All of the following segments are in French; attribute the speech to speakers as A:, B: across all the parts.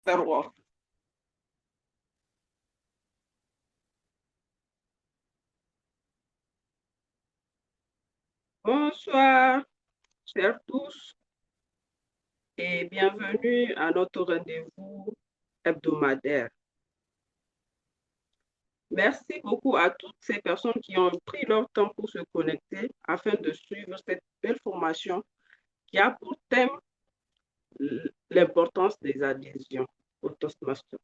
A: Terroir. Bonsoir, chers tous, et bienvenue à notre rendez-vous hebdomadaire. Merci beaucoup à toutes ces personnes qui ont pris leur temps pour se connecter afin de suivre cette belle formation qui a pour thème l'importance des adhésions au Toastmaster.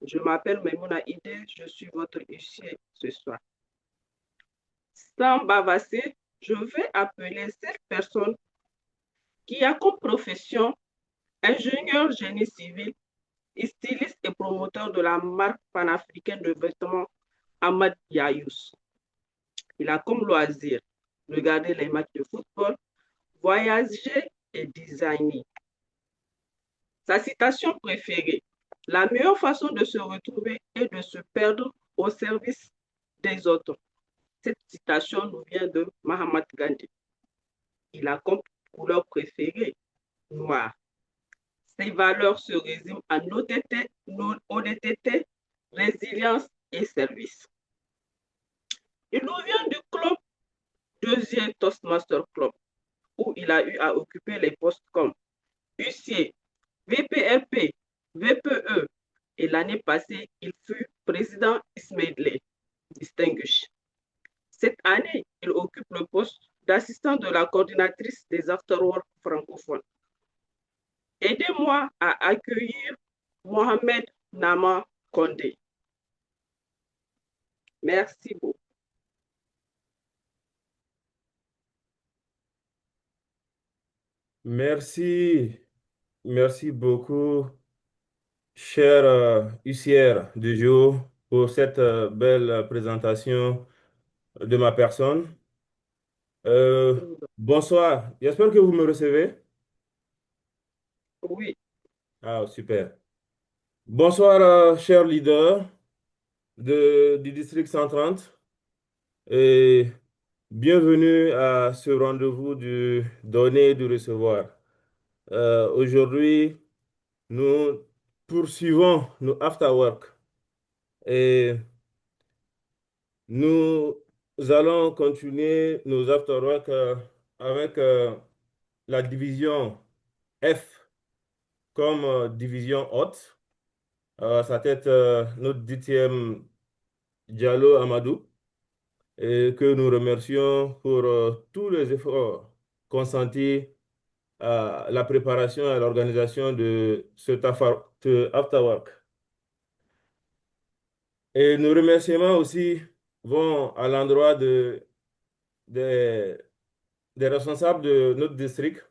A: Je m'appelle Maimouna Ide, je suis votre huissier ce soir. Sans bavasser, je vais appeler cette personne qui a comme profession ingénieur génie civil, styliste et promoteur de la marque panafricaine de vêtements Ahmad Yayous. Il a comme loisir regarder les matchs de football, voyager et designer. Sa citation préférée, la meilleure façon de se retrouver est de se perdre au service des autres. Cette citation nous vient de Mahatma Gandhi. Il a comme couleur préférée noir. Ses valeurs se résument en honnêteté, résilience et service. Il nous vient du club deuxième Toastmaster Club, où il a eu à occuper les postes comme huissier, VPRP, VPE, et l'année passée, il fut président Ismailé, distinguished. Cette année, il occupe le poste d'assistant de la coordinatrice des afterwork francophones. Aidez-moi à accueillir Mohamed Nama Kondé. Merci beaucoup.
B: Merci beaucoup, cher huissière du jour, pour cette belle présentation de ma personne. Euh, Bonsoir, j'espère que vous me recevez.
A: Oui,
B: Ah, super. Bonsoir, cher leader du district 130 et bienvenue à ce rendez-vous du donner et du recevoir. Aujourd'hui, nous poursuivons nos after work et nous allons continuer nos after-work avec la division F comme division haute. À sa tête, notre 10e Diallo Amadou, et que nous remercions pour tous les efforts consentis à la préparation et à l'organisation de cet after-work. Et nos remerciements aussi vont à l'endroit des des responsables de notre district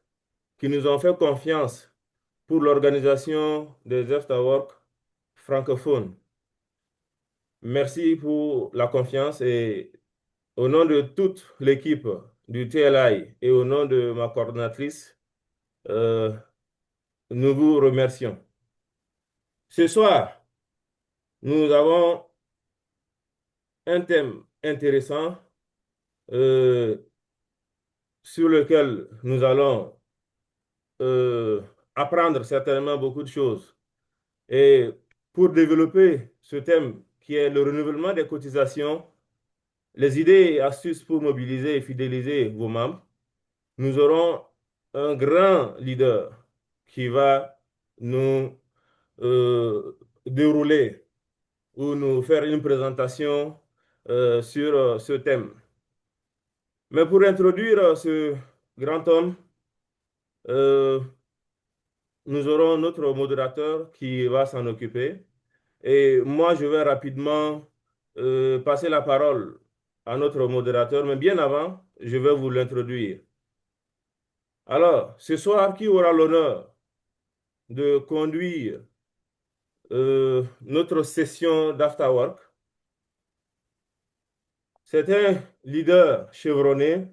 B: qui nous ont fait confiance pour l'organisation des afterwork francophones. Merci pour la confiance et au nom de toute l'équipe du TLI et au nom de ma coordonnatrice, euh, nous vous remercions. Ce soir, nous avons un thème intéressant euh, sur lequel nous allons apprendre certainement beaucoup de choses. Et pour développer ce thème qui est le renouvellement des cotisations, les idées et astuces pour mobiliser et fidéliser vos membres, nous aurons un grand leader qui va nous dérouler ou nous faire une présentation sur ce thème. Mais pour introduire ce grand homme, euh, nous aurons notre modérateur qui va s'en occuper. Et moi, je vais rapidement passer la parole à notre modérateur, mais bien avant, je vais vous l'introduire. Alors, ce soir, qui aura l'honneur de conduire notre session d'afterwork? C'est un leader chevronné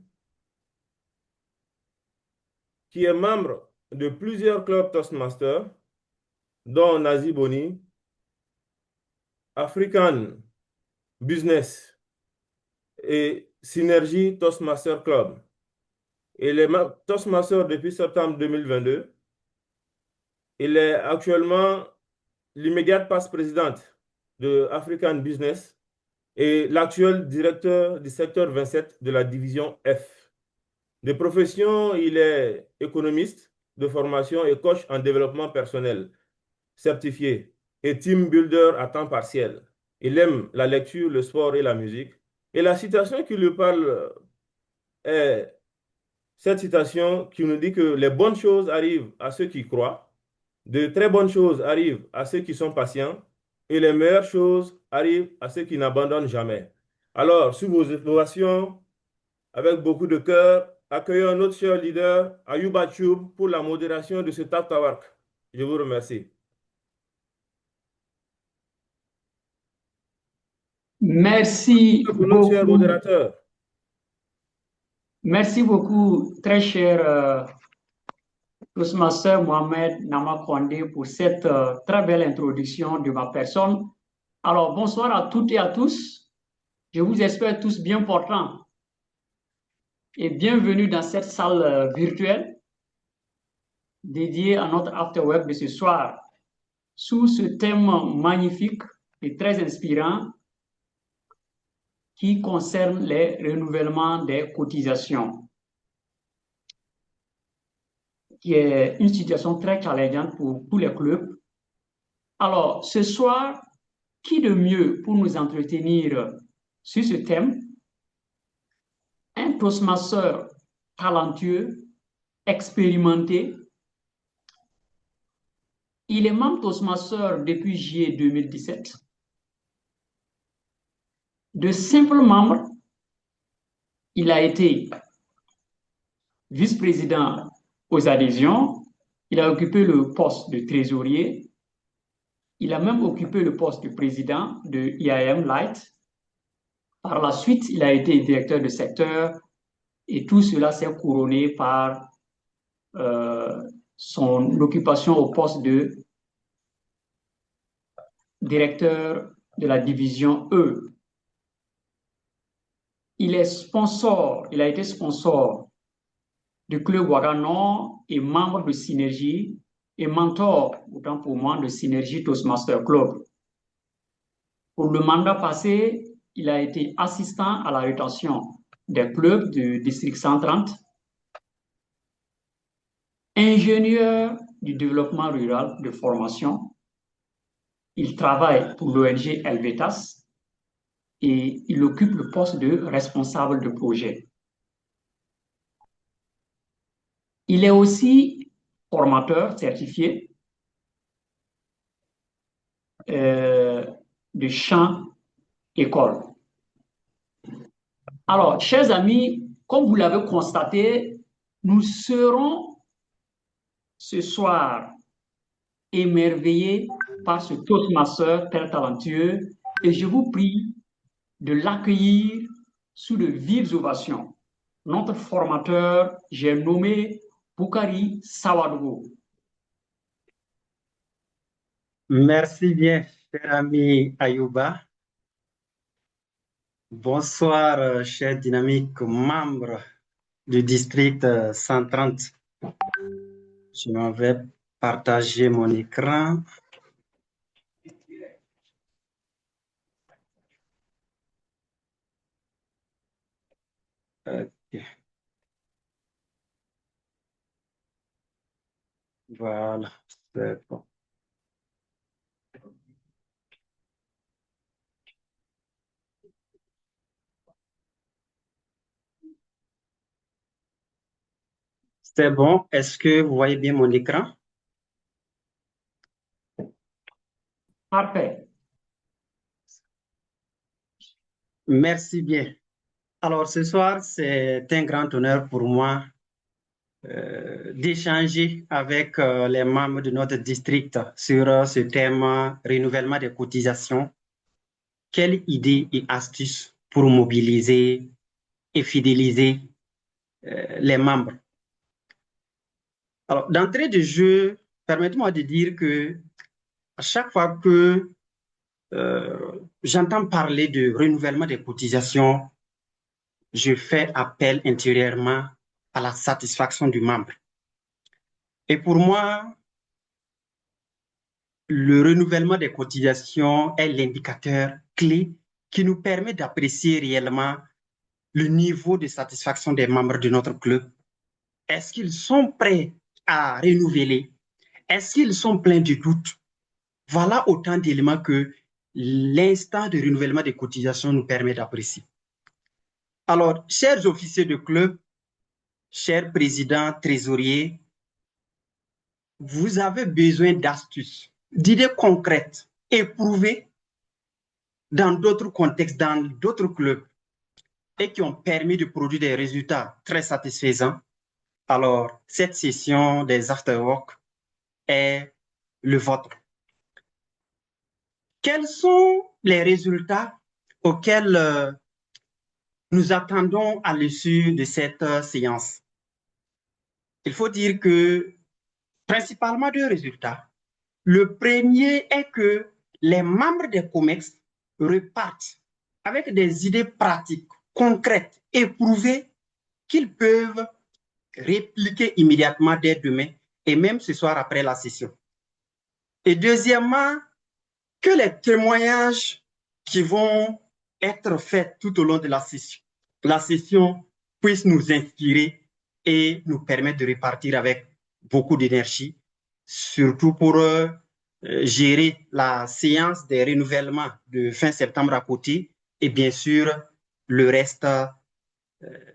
B: qui est membre de plusieurs clubs Toastmasters, dont Nazi Boni, African Business et Synergie Toastmaster Club. Il est Toastmaster depuis septembre 2022. Il est actuellement l'immédiate vice-présidente de African Business et l'actuel directeur du secteur 27 de la division F. De profession, il est économiste de formation et coach en développement personnel, certifié et team builder à temps partiel. Il aime la lecture, le sport et la musique. Et la citation qui lui parle est cette citation qui nous dit que les bonnes choses arrivent à ceux qui croient, de très bonnes choses arrivent à ceux qui sont patients, et les meilleures choses arrivent à ceux qui n'abandonnent jamais. Alors, sous vos innovations, avec beaucoup de cœur, accueillons notre cher leader, Ayuba Choub, pour la modération de ce Talk. Je vous remercie.
C: Merci
B: Pour notre cher
C: beaucoup.
B: modérateur.
C: Merci beaucoup, très cher Toastmaster Mohamed Namakwande, pour cette très belle introduction de ma personne. Alors, bonsoir à toutes et à tous. Je vous espère tous bien portants et bienvenue dans cette salle virtuelle dédiée à notre After Work de ce soir sous ce thème magnifique et très inspirant qui concerne les renouvellements des cotisations, qui est une situation très challengeante pour tous les clubs. Alors, ce soir, qui de mieux pour nous entretenir sur ce thème? Un toastmaster talentueux, expérimenté. Il est membre Toastmaster depuis juillet 2017. De simple membre, il a été vice-président aux adhésions. Il a occupé le poste de trésorier. Il a même occupé le poste de président de IAM Light. Par la suite, il a été directeur de secteur et tout cela s'est couronné par son occupation au poste de directeur de la division E. Il est sponsor, il a été sponsor du club Ouaga-Nord et membre de Synergie et mentor, autant pour moi, de Synergie Toastmaster Club. Pour le mandat passé, il a été assistant à la rétention des clubs du district 130, ingénieur du développement rural de formation. Il travaille pour l'ONG Helvetas et il occupe le poste de responsable de projet. Il est aussi formateur certifié de chant école. Alors, chers amis, comme vous l'avez constaté, nous serons ce soir émerveillés par ce Toastmaster très talentueux et je vous prie de l'accueillir sous de vives ovations. Notre formateur, j'ai nommé Boukari Sawadou.
D: Merci bien, cher ami Ayuba. Bonsoir, cher dynamique membre du district 130. Je m'en vais partager mon écran. Okay. Voilà, c'est bon. C'est bon. Est-ce que vous voyez bien mon écran?
C: Parfait.
D: Merci bien. Alors, ce soir, c'est un grand honneur pour moi d'échanger avec les membres de notre district sur ce thème renouvellement des cotisations. Quelles idées et astuces pour mobiliser et fidéliser les membres? Alors, d'entrée de jeu, permettez-moi de dire que à chaque fois que j'entends parler de renouvellement des cotisations, je fais appel intérieurement à la satisfaction du membre. Et pour moi, le renouvellement des cotisations est l'indicateur clé qui nous permet d'apprécier réellement le niveau de satisfaction des membres de notre club. Est-ce qu'ils sont prêts à renouveler? Est-ce qu'ils sont pleins de doutes? Voilà autant d'éléments que l'instant de renouvellement des cotisations nous permet d'apprécier. Alors, chers officiers de club, chers présidents, trésoriers, vous avez besoin d'astuces, d'idées concrètes, éprouvées dans d'autres contextes, dans d'autres clubs, et qui ont permis de produire des résultats très satisfaisants. Alors, cette session des afterwork est le vôtre. Quels sont les résultats auxquels nous attendons à l'issue de cette séance? Il faut dire que principalement deux résultats. Le premier est que les membres des COMEX repartent avec des idées pratiques, concrètes, éprouvées qu'ils peuvent répliquer immédiatement dès demain et même ce soir après la session. Et deuxièmement, que les témoignages qui vont être faits tout au long de la session puissent nous inspirer et nous permettre de repartir avec beaucoup d'énergie, surtout pour gérer la séance des renouvellements de fin septembre à côté et bien sûr le reste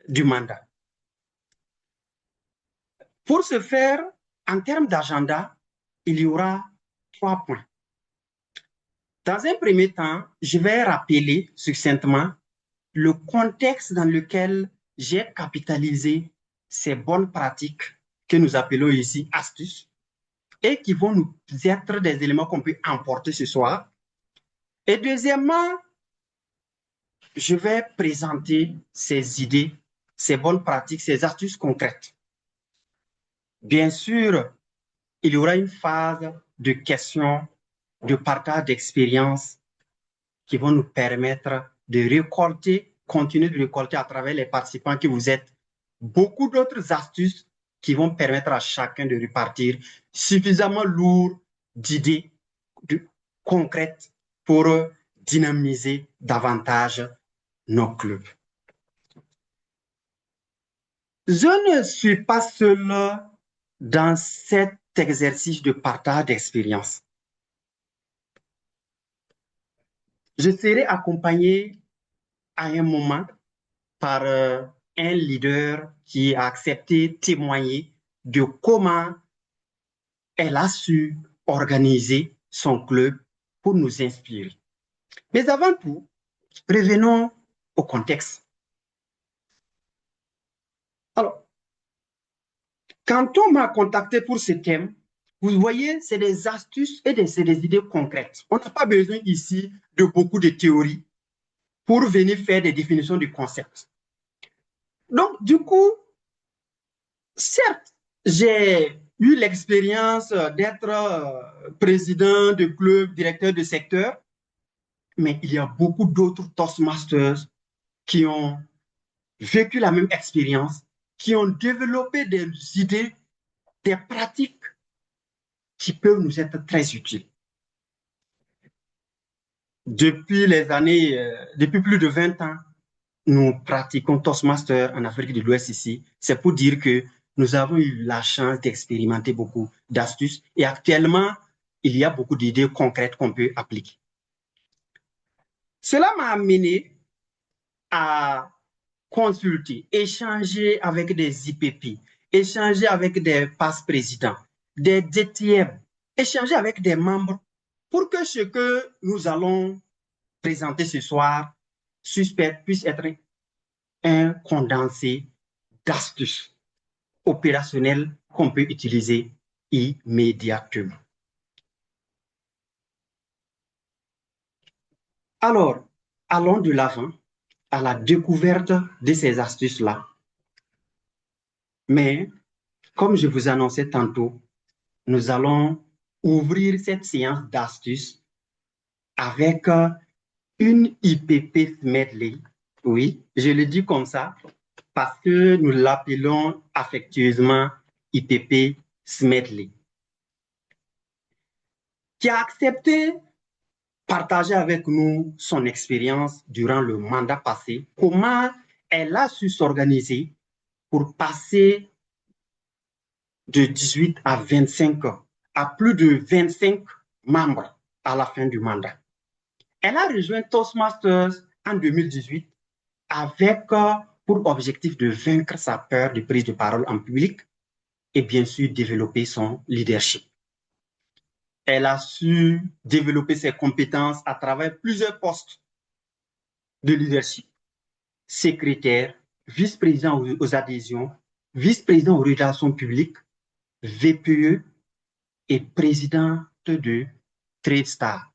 D: du mandat. Pour ce faire, en termes d'agenda, il y aura 3 points. Dans un premier temps, je vais rappeler succinctement le contexte dans lequel j'ai capitalisé ces bonnes pratiques que nous appelons ici astuces et qui vont nous être des éléments qu'on peut emporter ce soir. Et deuxièmement, je vais présenter ces idées, ces bonnes pratiques, ces astuces concrètes. Bien sûr, il y aura une phase de questions, de partage d'expériences qui vont nous permettre de récolter, continuer de récolter à travers les participants que vous êtes, beaucoup d'autres astuces qui vont permettre à chacun de repartir suffisamment lourd d'idées concrètes pour dynamiser davantage nos clubs. Je ne suis pas seul dans cet exercice de partage d'expérience. Je serai accompagné à un moment par un leader qui a accepté de témoigner de comment elle a su organiser son club pour nous inspirer. Mais avant tout, revenons au contexte. Alors, quand on m'a contacté pour ce thème, vous voyez, c'est des astuces et c'est des idées concrètes. On n'a pas besoin ici de beaucoup de théories pour venir faire des définitions de concepts. Donc, du coup, certes, j'ai eu l'expérience d'être président de club, directeur de secteur, mais il y a beaucoup d'autres Toastmasters qui ont vécu la même expérience, qui ont développé des idées, des pratiques qui peuvent nous être très utiles. Depuis depuis plus de 20 ans, nous pratiquons Toastmasters en Afrique de l'Ouest ici. C'est pour dire que nous avons eu la chance d'expérimenter beaucoup d'astuces et actuellement, il y a beaucoup d'idées concrètes qu'on peut appliquer. Cela m'a amené à consulter, échanger avec des IPP, échanger avec des passes-présidents, des DTM, échanger avec des membres pour que ce que nous allons présenter ce soir puisse être un condensé d'astuces opérationnelles qu'on peut utiliser immédiatement. Alors, allons de l'avant à la découverte de ces astuces-là. Mais, comme je vous annonçais tantôt, nous allons ouvrir cette séance d'astuces avec une IPP medley. Oui, je le dis comme ça parce que nous l'appelons affectueusement IPP medley. qui a accepté partager avec nous son expérience durant le mandat passé, comment elle a su s'organiser pour passer de 18 à 25 à plus de 25 membres à la fin du mandat. Elle a rejoint Toastmasters en 2018 avec pour objectif de vaincre sa peur de prise de parole en public et bien sûr développer son leadership. Elle a su développer ses compétences à travers plusieurs postes de leadership. Secrétaire, vice-président aux adhésions, vice-président aux relations publiques, VPE et présidente de TradeStar.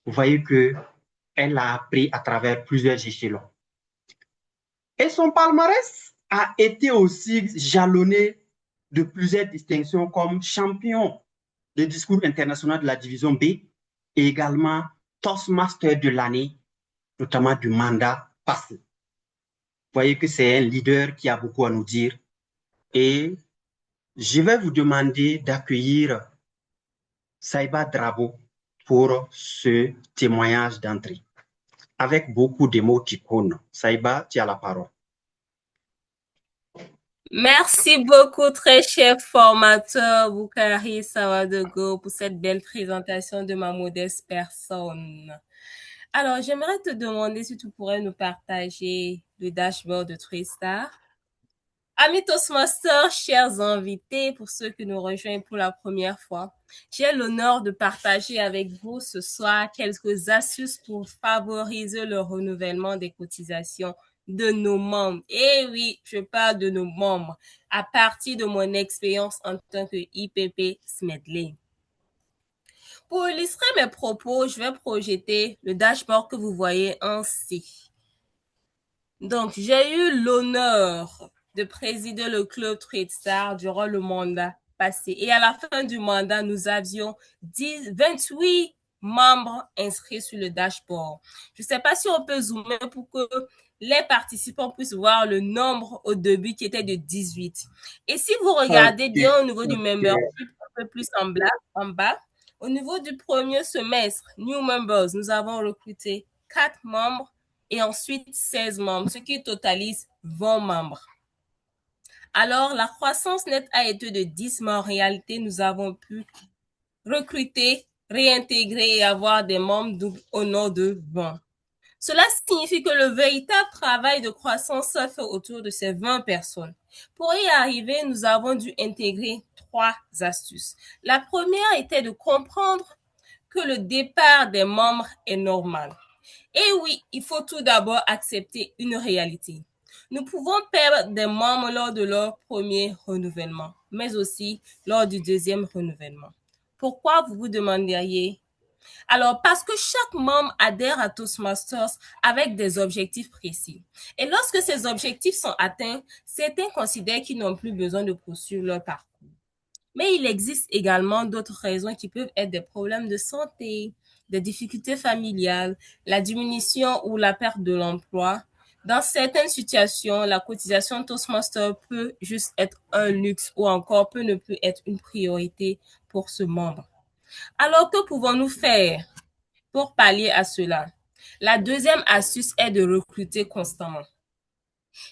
D: Vous voyez qu'elle a appris à travers plusieurs échelons. Et son palmarès a été aussi jalonné de plusieurs distinctions comme champion de discours international de la division B et également Toastmaster de l'année, notamment du mandat passé. Vous voyez que c'est un leader qui a beaucoup à nous dire. Et je vais vous demander d'accueillir Saïba Drabo pour ce témoignage d'entrée, avec beaucoup d'émoticônes. Saïba, tu as la parole.
E: Merci beaucoup, très cher formateur Boukari Sawadogo, pour cette belle présentation de ma modeste personne. Alors, j'aimerais te demander si tu pourrais nous partager le dashboard de TradeStar. Amis Toastmasters, chers invités, pour ceux qui nous rejoignent pour la première fois, j'ai l'honneur de partager avec vous ce soir quelques astuces pour favoriser le renouvellement des cotisations de nos membres. Et oui, je parle de nos membres à partir de mon expérience en tant que IPP Smedley. Pour illustrer mes propos, je vais projeter le dashboard que vous voyez ainsi. Donc, j'ai eu l'honneur de présider le club TradeStar durant le mandat passé. Et à la fin du mandat, nous avions 28 membres inscrits sur le dashboard. Je ne sais pas si on peut zoomer pour que les participants puissent voir le nombre au début qui était de 18. Et si vous regardez bien au niveau du membership, un peu plus en bas, au niveau du premier semestre, New Members, nous avons recruté 4 membres et ensuite 16 membres, ce qui totalise 20 membres. Alors, la croissance nette a été de 10, mais en réalité, nous avons pu recruter, réintégrer et avoir des membres au nom de 20. Cela signifie que le véritable travail de croissance se fait autour de ces 20 personnes. Pour y arriver, nous avons dû intégrer 3 astuces. La première était de comprendre que le départ des membres est normal. Et oui, il faut tout d'abord accepter une réalité. Nous pouvons perdre des membres lors de leur premier renouvellement, mais aussi lors du deuxième renouvellement. Pourquoi, vous vous demanderiez? Alors, parce que chaque membre adhère à Toastmasters avec des objectifs précis. Et lorsque ces objectifs sont atteints, certains considèrent qu'ils n'ont plus besoin de poursuivre leur parcours. Mais il existe également d'autres raisons qui peuvent être des problèmes de santé, des difficultés familiales, la diminution ou la perte de l'emploi. Dans certaines situations, la cotisation Toastmaster peut juste être un luxe ou encore peut ne plus être une priorité pour ce membre. Alors, que pouvons-nous faire pour pallier à cela? La deuxième astuce est de recruter constamment.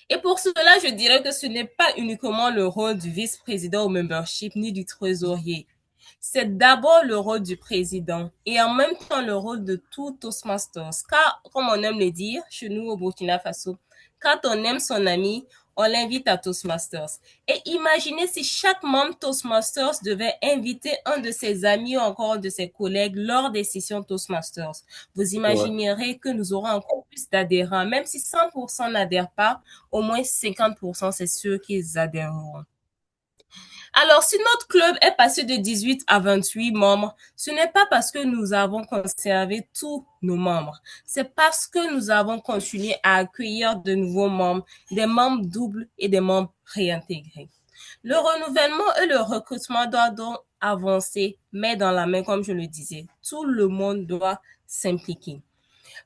E: Et pour cela, je dirais que ce n'est pas uniquement le rôle du vice-président au membership ni du trésorier. C'est d'abord le rôle du président et en même temps le rôle de tout Toastmasters. Car, comme on aime le dire, chez nous au Burkina Faso, quand on aime son ami, on l'invite à Toastmasters. Et imaginez si chaque membre Toastmasters devait inviter un de ses amis ou encore un de ses collègues lors des sessions Toastmasters. Vous imaginerez que nous aurons encore plus d'adhérents. Même si 100% n'adhèrent pas, au moins 50% c'est sûr qu'ils adhéreront. Alors, si notre club est passé de 18 à 28 membres, ce n'est pas parce que nous avons conservé tous nos membres. C'est parce que nous avons continué à accueillir de nouveaux membres, des membres doubles et des membres réintégrés. Le renouvellement et le recrutement doivent donc avancer, main dans la main, comme je le disais. Tout le monde doit s'impliquer.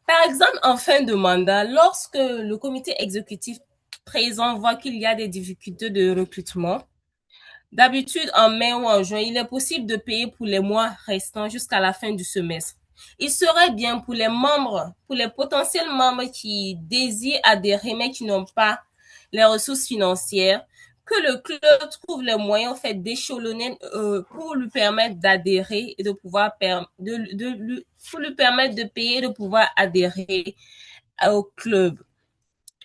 E: Par exemple, en fin de mandat, lorsque le comité exécutif présent voit qu'il y a des difficultés de recrutement, D'habitude, en mai ou en juin, il est possible de payer pour les mois restants jusqu'à la fin du semestre. Il serait bien pour les membres, pour les potentiels membres qui désirent adhérer mais qui n'ont pas les ressources financières, que le club trouve les moyens en fait d'échelonner pour lui permettre d'adhérer et de pouvoir pour lui permettre de payer et de pouvoir adhérer au club.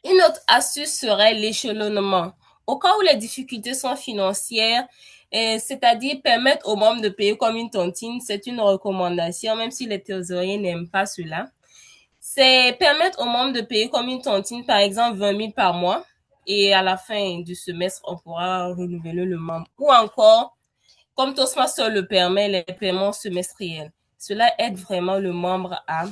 E: Une autre astuce serait l'échelonnement. Au cas où les difficultés sont financières, c'est-à-dire permettre aux membres de payer comme une tontine, c'est une recommandation, même si les trésoriers n'aiment pas cela. C'est permettre aux membres de payer comme une tontine, par exemple 20 000 par mois, et à la fin du semestre, on pourra renouveler le membre. Ou encore, comme Toastmaster le permet, les paiements semestriels. Cela aide vraiment le membre à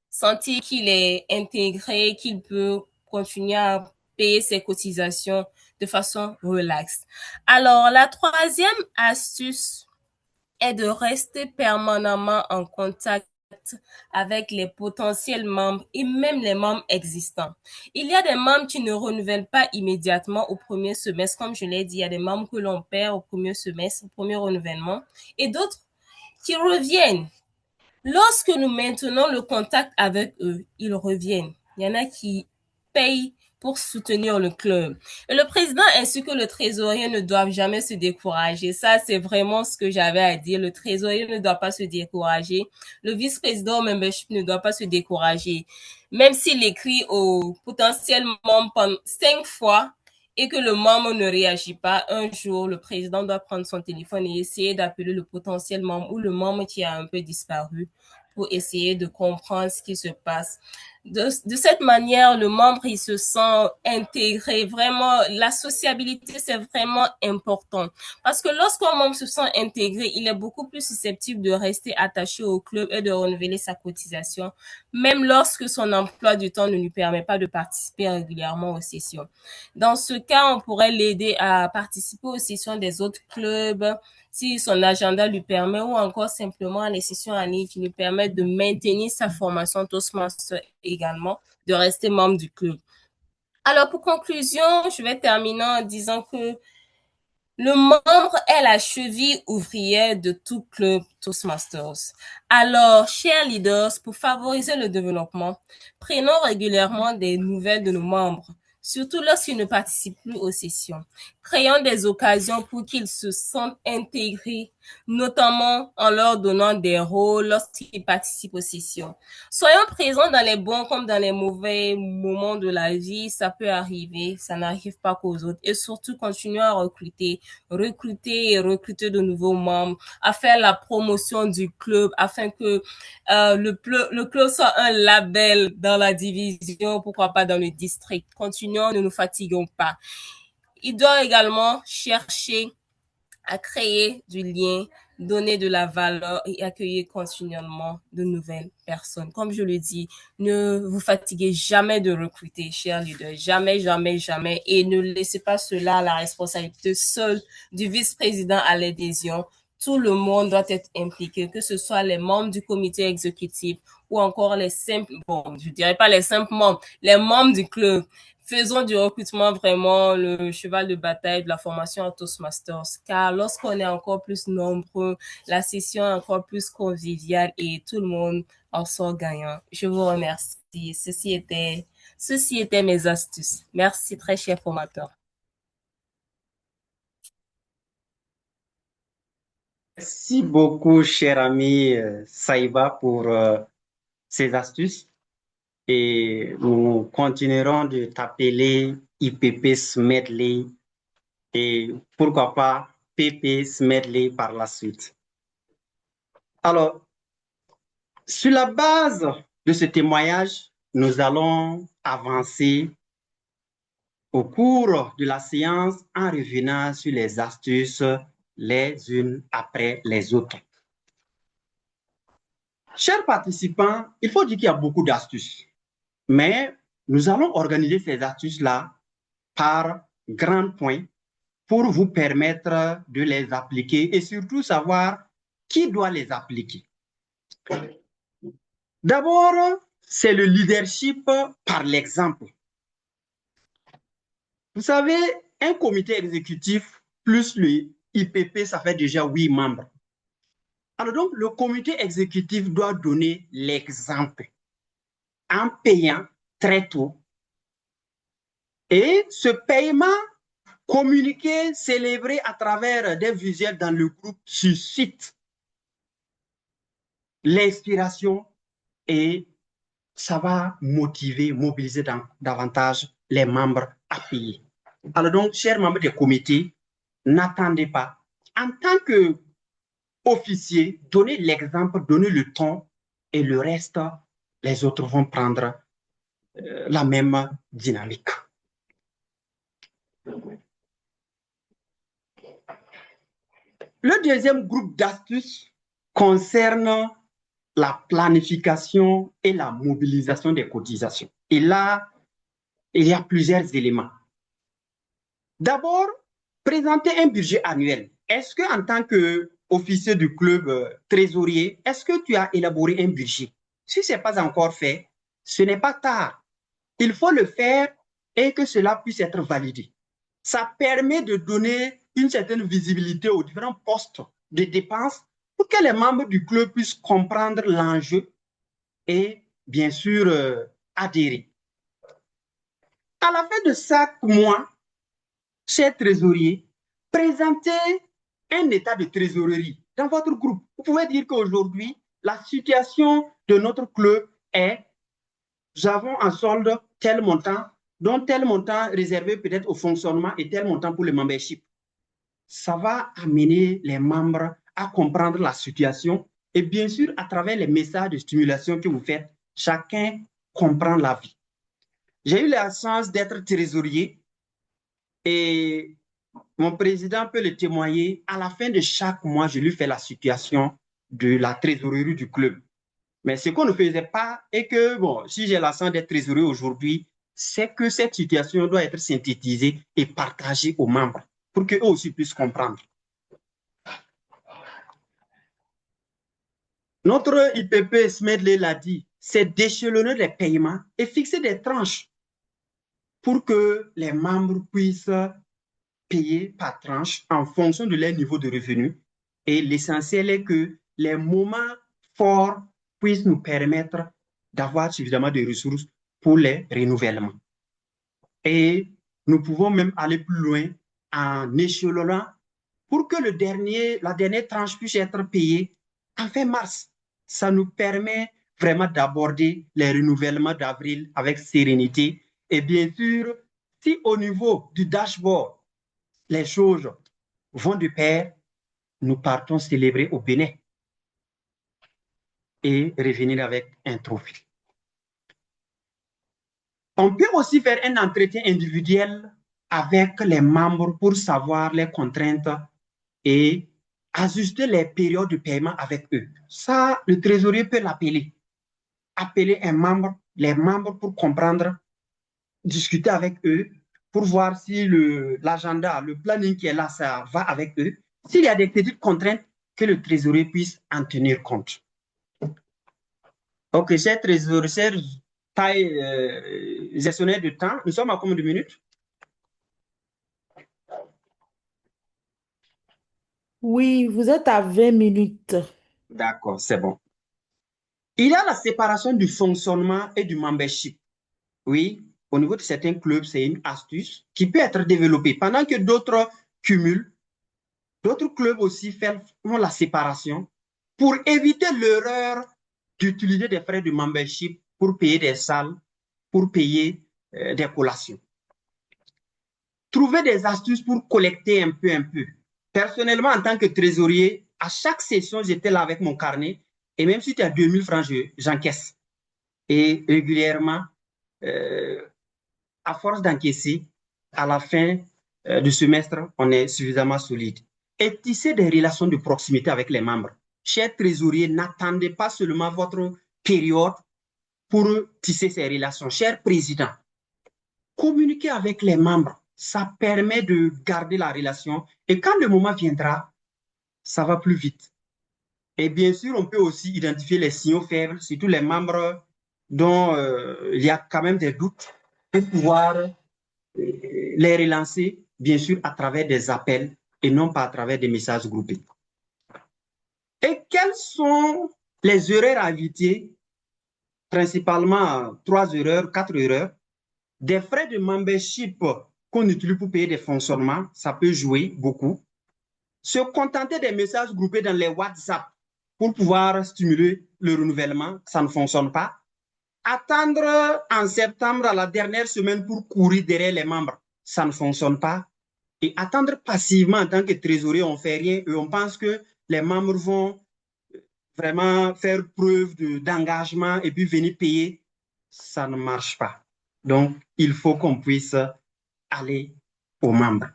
E: sentir qu'il est intégré, qu'il peut continuer à payer ses cotisations de façon relaxe. Alors, la troisième astuce est de rester permanemment en contact avec les potentiels membres et même les membres existants. Il y a des membres qui ne renouvellent pas immédiatement au premier semestre, comme je l'ai dit, il y a des membres que l'on perd au premier semestre, au premier renouvellement, et d'autres qui reviennent. Lorsque nous maintenons le contact avec eux, ils reviennent. Il y en a qui payent pour soutenir le club. Et le président ainsi que le trésorier ne doivent jamais se décourager. Ça, c'est vraiment ce que j'avais à dire. Le trésorier ne doit pas se décourager. Le vice-président au membership ne doit pas se décourager. Même s'il écrit au potentiel membre 5 fois et que le membre ne réagit pas, un jour, le président doit prendre son téléphone et essayer d'appeler le potentiel membre ou le membre qui a un peu disparu pour essayer de comprendre ce qui se passe. De cette manière, le membre, il se sent intégré. Vraiment, la sociabilité, c'est vraiment important. Parce que lorsqu'un membre se sent intégré, il est beaucoup plus susceptible de rester attaché au club et de renouveler sa cotisation, même lorsque son emploi du temps ne lui permet pas de participer régulièrement aux sessions. Dans ce cas, on pourrait l'aider à participer aux sessions des autres clubs, si son agenda lui permet, ou encore simplement à les sessions en ligne qui lui permettent de maintenir sa formation Toastmaster également, de rester membre du club. Alors, pour conclusion, je vais terminer en disant que le membre est la cheville ouvrière de tout club Toastmasters. Alors, chers leaders, pour favoriser le développement, prenons régulièrement des nouvelles de nos membres, surtout lorsqu'ils ne participent plus aux sessions. Créons des occasions pour qu'ils se sentent intégrés, notamment en leur donnant des rôles lorsqu'ils participent aux sessions. Soyons présents dans les bons comme dans les mauvais moments de la vie, ça peut arriver, ça n'arrive pas qu'aux autres. Et surtout, continuons à recruter et recruter de nouveaux membres, à faire la promotion du club afin que le club soit un label dans la division, pourquoi pas dans le district. Continuons, ne nous fatiguons pas. Il doit également chercher à créer du lien, donner de la valeur et accueillir continuellement de nouvelles personnes. Comme je le dis, ne vous fatiguez jamais de recruter, chers leaders. Jamais, jamais, jamais. Et ne laissez pas cela à la responsabilité seule du vice-président à l'adhésion. Tout le monde doit être impliqué, que ce soit les membres du comité exécutif ou encore les simples, bon, je dirais pas les simples membres, les membres du club. Faisons du recrutement vraiment le cheval de bataille de la formation en Toastmasters, car lorsqu'on est encore plus nombreux, la session est encore plus conviviale et tout le monde en sort gagnant. Je vous remercie. Ceci était mes astuces. Merci, très cher formateur.
D: Merci beaucoup, cher ami Saïba, pour ces astuces. Et nous continuerons de t'appeler IPP Smedley et pourquoi pas PP Smedley par la suite. Alors, sur la base de ce témoignage, nous allons avancer au cours de la séance en revenant sur les astuces les unes après les autres. Chers participants, il faut dire qu'il y a beaucoup d'astuces, mais nous allons organiser ces astuces-là par grands points pour vous permettre de les appliquer et surtout savoir qui doit les appliquer. D'abord, c'est le leadership par l'exemple. Vous savez, un comité exécutif plus le IPP, ça fait déjà 8 membres. Alors donc, le comité exécutif doit donner l'exemple en payant très tôt. Et ce paiement communiqué, célébré à travers des visuels dans le groupe suscite l'inspiration et ça va motiver, mobiliser davantage les membres à payer. Alors donc, chers membres des comités, n'attendez pas. En tant qu'officier, donnez l'exemple, donnez le ton et le reste, les autres vont prendre la même dynamique. Le deuxième groupe d'astuces concerne la planification et la mobilisation des cotisations. Et là, il y a plusieurs éléments. D'abord, présenter un budget annuel. Est-ce qu'en tant qu'officier du club trésorier, est-ce que tu as élaboré un budget? Si ce n'est pas encore fait, ce n'est pas tard. Il faut le faire et que cela puisse être validé. Ça permet de donner une certaine visibilité aux différents postes de dépenses pour que les membres du club puissent comprendre l'enjeu et bien sûr adhérer. À la fin de chaque mois, chers trésoriers, présentez un état de trésorerie dans votre groupe. Vous pouvez dire qu'aujourd'hui, la situation de notre club est, nous avons en solde tel montant, dont tel montant réservé peut-être au fonctionnement et tel montant pour le membership. Ça va amener les membres à comprendre la situation et bien sûr, à travers les messages de stimulation que vous faites, chacun comprend la vie. J'ai eu la chance d'être trésorier et mon président peut le témoigner. À la fin de chaque mois, je lui fais la situation de la trésorerie du club. Mais ce qu'on ne faisait pas est que, bon, si j'ai la chance d'être trésorier aujourd'hui, c'est que cette situation doit être synthétisée et partagée aux membres pour qu'eux aussi puissent comprendre. Notre IPP, Smedley l'a dit, c'est d'échelonner les paiements et fixer des tranches pour que les membres puissent payer par tranche en fonction de leur niveau de revenu. Et l'essentiel est que les moments forts puissent nous permettre d'avoir suffisamment de ressources pour les renouvellements. Et nous pouvons même aller plus loin en échelonnant pour que la dernière tranche puisse être payée en fin mars. Ça nous permet vraiment d'aborder les renouvellements d'avril avec sérénité. Et bien sûr, si au niveau du dashboard, les choses vont de pair, nous partons célébrer au Bénin et revenir avec un trophée. On peut aussi faire un entretien individuel avec les membres pour savoir les contraintes et ajuster les périodes de paiement avec eux. Ça, le trésorier peut l'appeler. Appeler un membre, les membres pour comprendre, discuter avec eux, pour voir si l'agenda, le planning qui est là, ça va avec eux. S'il y a des petites contraintes, que le trésorier puisse en tenir compte. Ok, chers trésoriers, chers gestionnaires de temps, nous sommes à combien de minutes?
F: Oui, vous êtes à 20 minutes.
D: D'accord, c'est bon. Il y a la séparation du fonctionnement et du membership. Oui, au niveau de certains clubs, c'est une astuce qui peut être développée. Pendant que d'autres cumulent, d'autres clubs aussi font la séparation pour éviter l'erreur d'utiliser des frais de membership pour payer des salles, pour payer des collations. Trouver des astuces pour collecter un peu. Personnellement, en tant que trésorier, à chaque session, j'étais là avec mon carnet et même si tu as 2000 francs, j'encaisse. Et régulièrement, à force d'encaisser, à la fin du semestre, on est suffisamment solide. Et tisser des relations de proximité avec les membres. Chers trésoriers, n'attendez pas seulement votre période pour tisser ces relations. Chers présidents, communiquez avec les membres. Ça permet de garder la relation. Et quand le moment viendra, ça va plus vite. Et bien sûr, on peut aussi identifier les signaux faibles, surtout les membres dont il y a quand même des doutes, pour pouvoir les relancer, bien sûr, à travers des appels et non pas à travers des messages groupés. Et quelles sont les erreurs à éviter? Principalement 3 erreurs, 4 erreurs. Des frais de membership qu'on utilise pour payer des fonctionnements, ça peut jouer beaucoup. Se contenter des messages groupés dans les WhatsApp pour pouvoir stimuler le renouvellement, ça ne fonctionne pas. Attendre en septembre à la dernière semaine pour courir derrière les membres, ça ne fonctionne pas. Et attendre passivement en tant que trésorier, on ne fait rien et on pense que les membres vont vraiment faire preuve d'engagement et puis venir payer, ça ne marche pas. Donc, il faut qu'on puisse aller aux membres.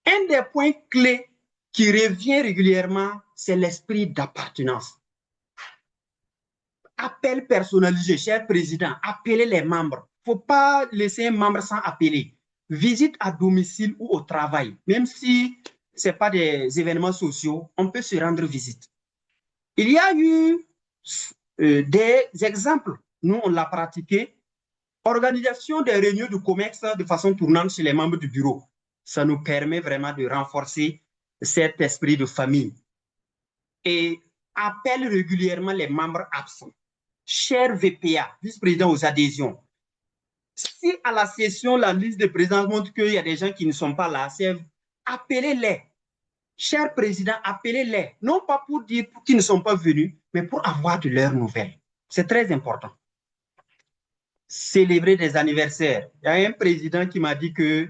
D: Un des points clés qui revient régulièrement, c'est l'esprit d'appartenance. Appel personnalisé, cher président, appelez les membres. Il ne faut pas laisser un membre sans appeler. Visite à domicile ou au travail, même si ce n'est pas des événements sociaux, on peut se rendre visite. Il y a eu des exemples, nous on l'a pratiqué, organisation des réunions de COMEX de façon tournante chez les membres du bureau. Ça nous permet vraiment de renforcer cet esprit de famille. Et appelle régulièrement les membres absents. Cher VPA, vice-président aux adhésions, si à la session, la liste de présence montre qu'il y a des gens qui ne sont pas là, appelez-les. Cher président, appelez-les, non pas pour dire qu'ils ne sont pas venus, mais pour avoir de leurs nouvelles. C'est très important. Célébrer des anniversaires. Il y a un président qui m'a dit que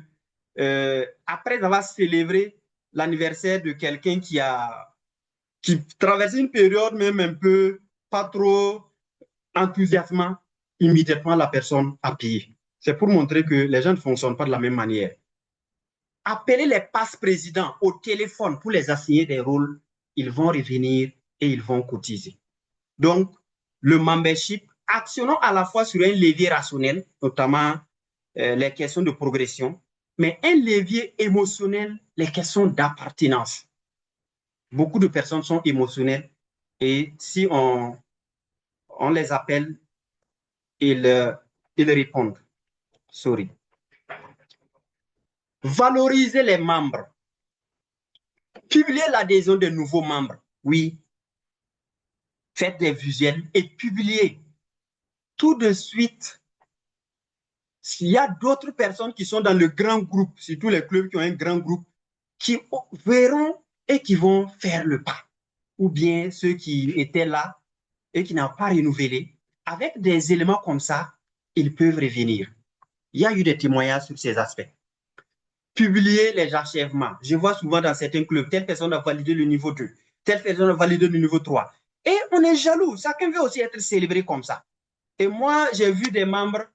D: après avoir célébré l'anniversaire de quelqu'un qui traversait une période même un peu pas trop enthousiasmant, immédiatement la personne a payé. C'est pour montrer que les gens ne fonctionnent pas de la même manière. Appelez les passe-présidents au téléphone pour les assigner des rôles. Ils vont revenir et ils vont cotiser. Donc, le membership, actionnons à la fois sur un levier rationnel, notamment les questions de progression, mais un levier émotionnel, les questions d'appartenance. Beaucoup de personnes sont émotionnelles et si on les appelle, ils répondent. Sorry. Valoriser les membres. Publier l'adhésion de nouveaux membres. Oui. Faites des visuels et publiez. Tout de suite, s'il y a d'autres personnes qui sont dans le grand groupe, surtout les clubs qui ont un grand groupe, qui verront et qui vont faire le pas. Ou bien ceux qui étaient là et qui n'ont pas renouvelé. Avec des éléments comme ça, ils peuvent revenir. Il y a eu des témoignages sur ces aspects. Publier les achèvements. Je vois souvent dans certains clubs, telle personne a validé le niveau 2, telle personne a validé le niveau 3. Et on est jaloux. Chacun veut aussi être célébré comme ça. Et moi, j'ai vu des membres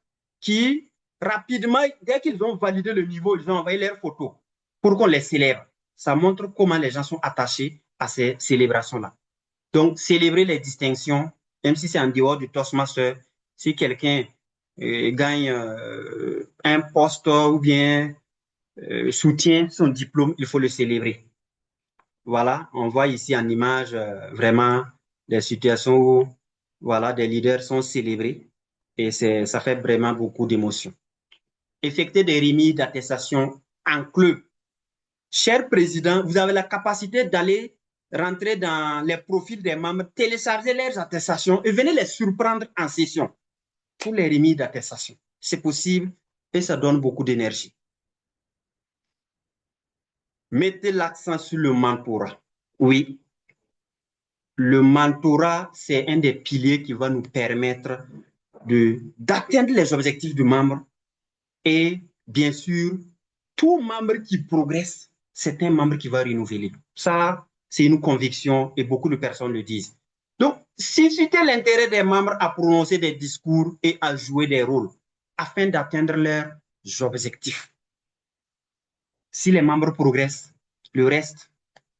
D: qui, rapidement, dès qu'ils ont validé le niveau, ils ont envoyé leurs photos pour qu'on les célèbre. Ça montre comment les gens sont attachés à ces célébrations-là. Donc, célébrer les distinctions, même si c'est en dehors du Toastmaster, si quelqu'un gagne un poste ou bien soutient son diplôme, il faut le célébrer. Voilà, on voit ici en image vraiment des situations où voilà, des leaders sont célébrés et ça fait vraiment beaucoup d'émotions. Effectuer des remises d'attestation en club. Cher président, vous avez la capacité d'aller rentrer dans les profils des membres, télécharger leurs attestations et venir les surprendre en session pour les remises d'attestation. C'est possible et ça donne beaucoup d'énergie. Mettez l'accent sur le mentorat. Oui, le mentorat, c'est un des piliers qui va nous permettre d'atteindre les objectifs du membre. Et bien sûr, tout membre qui progresse, c'est un membre qui va renouveler. Ça, c'est une conviction et beaucoup de personnes le disent. Donc, susciter l'intérêt des membres à prononcer des discours et à jouer des rôles afin d'atteindre leurs objectifs. Si les membres progressent, le reste,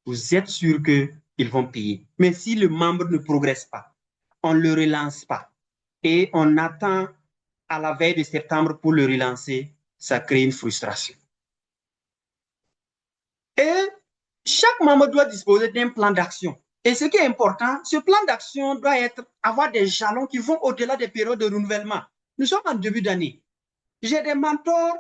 D: vous êtes sûr qu'ils vont payer. Mais si le membre ne progresse pas, on ne le relance pas et on attend à la veille de septembre pour le relancer, ça crée une frustration. Et chaque membre doit disposer d'un plan d'action. Et ce qui est important, ce plan d'action doit avoir des jalons qui vont au-delà des périodes de renouvellement. Nous sommes en début d'année. J'ai des mentors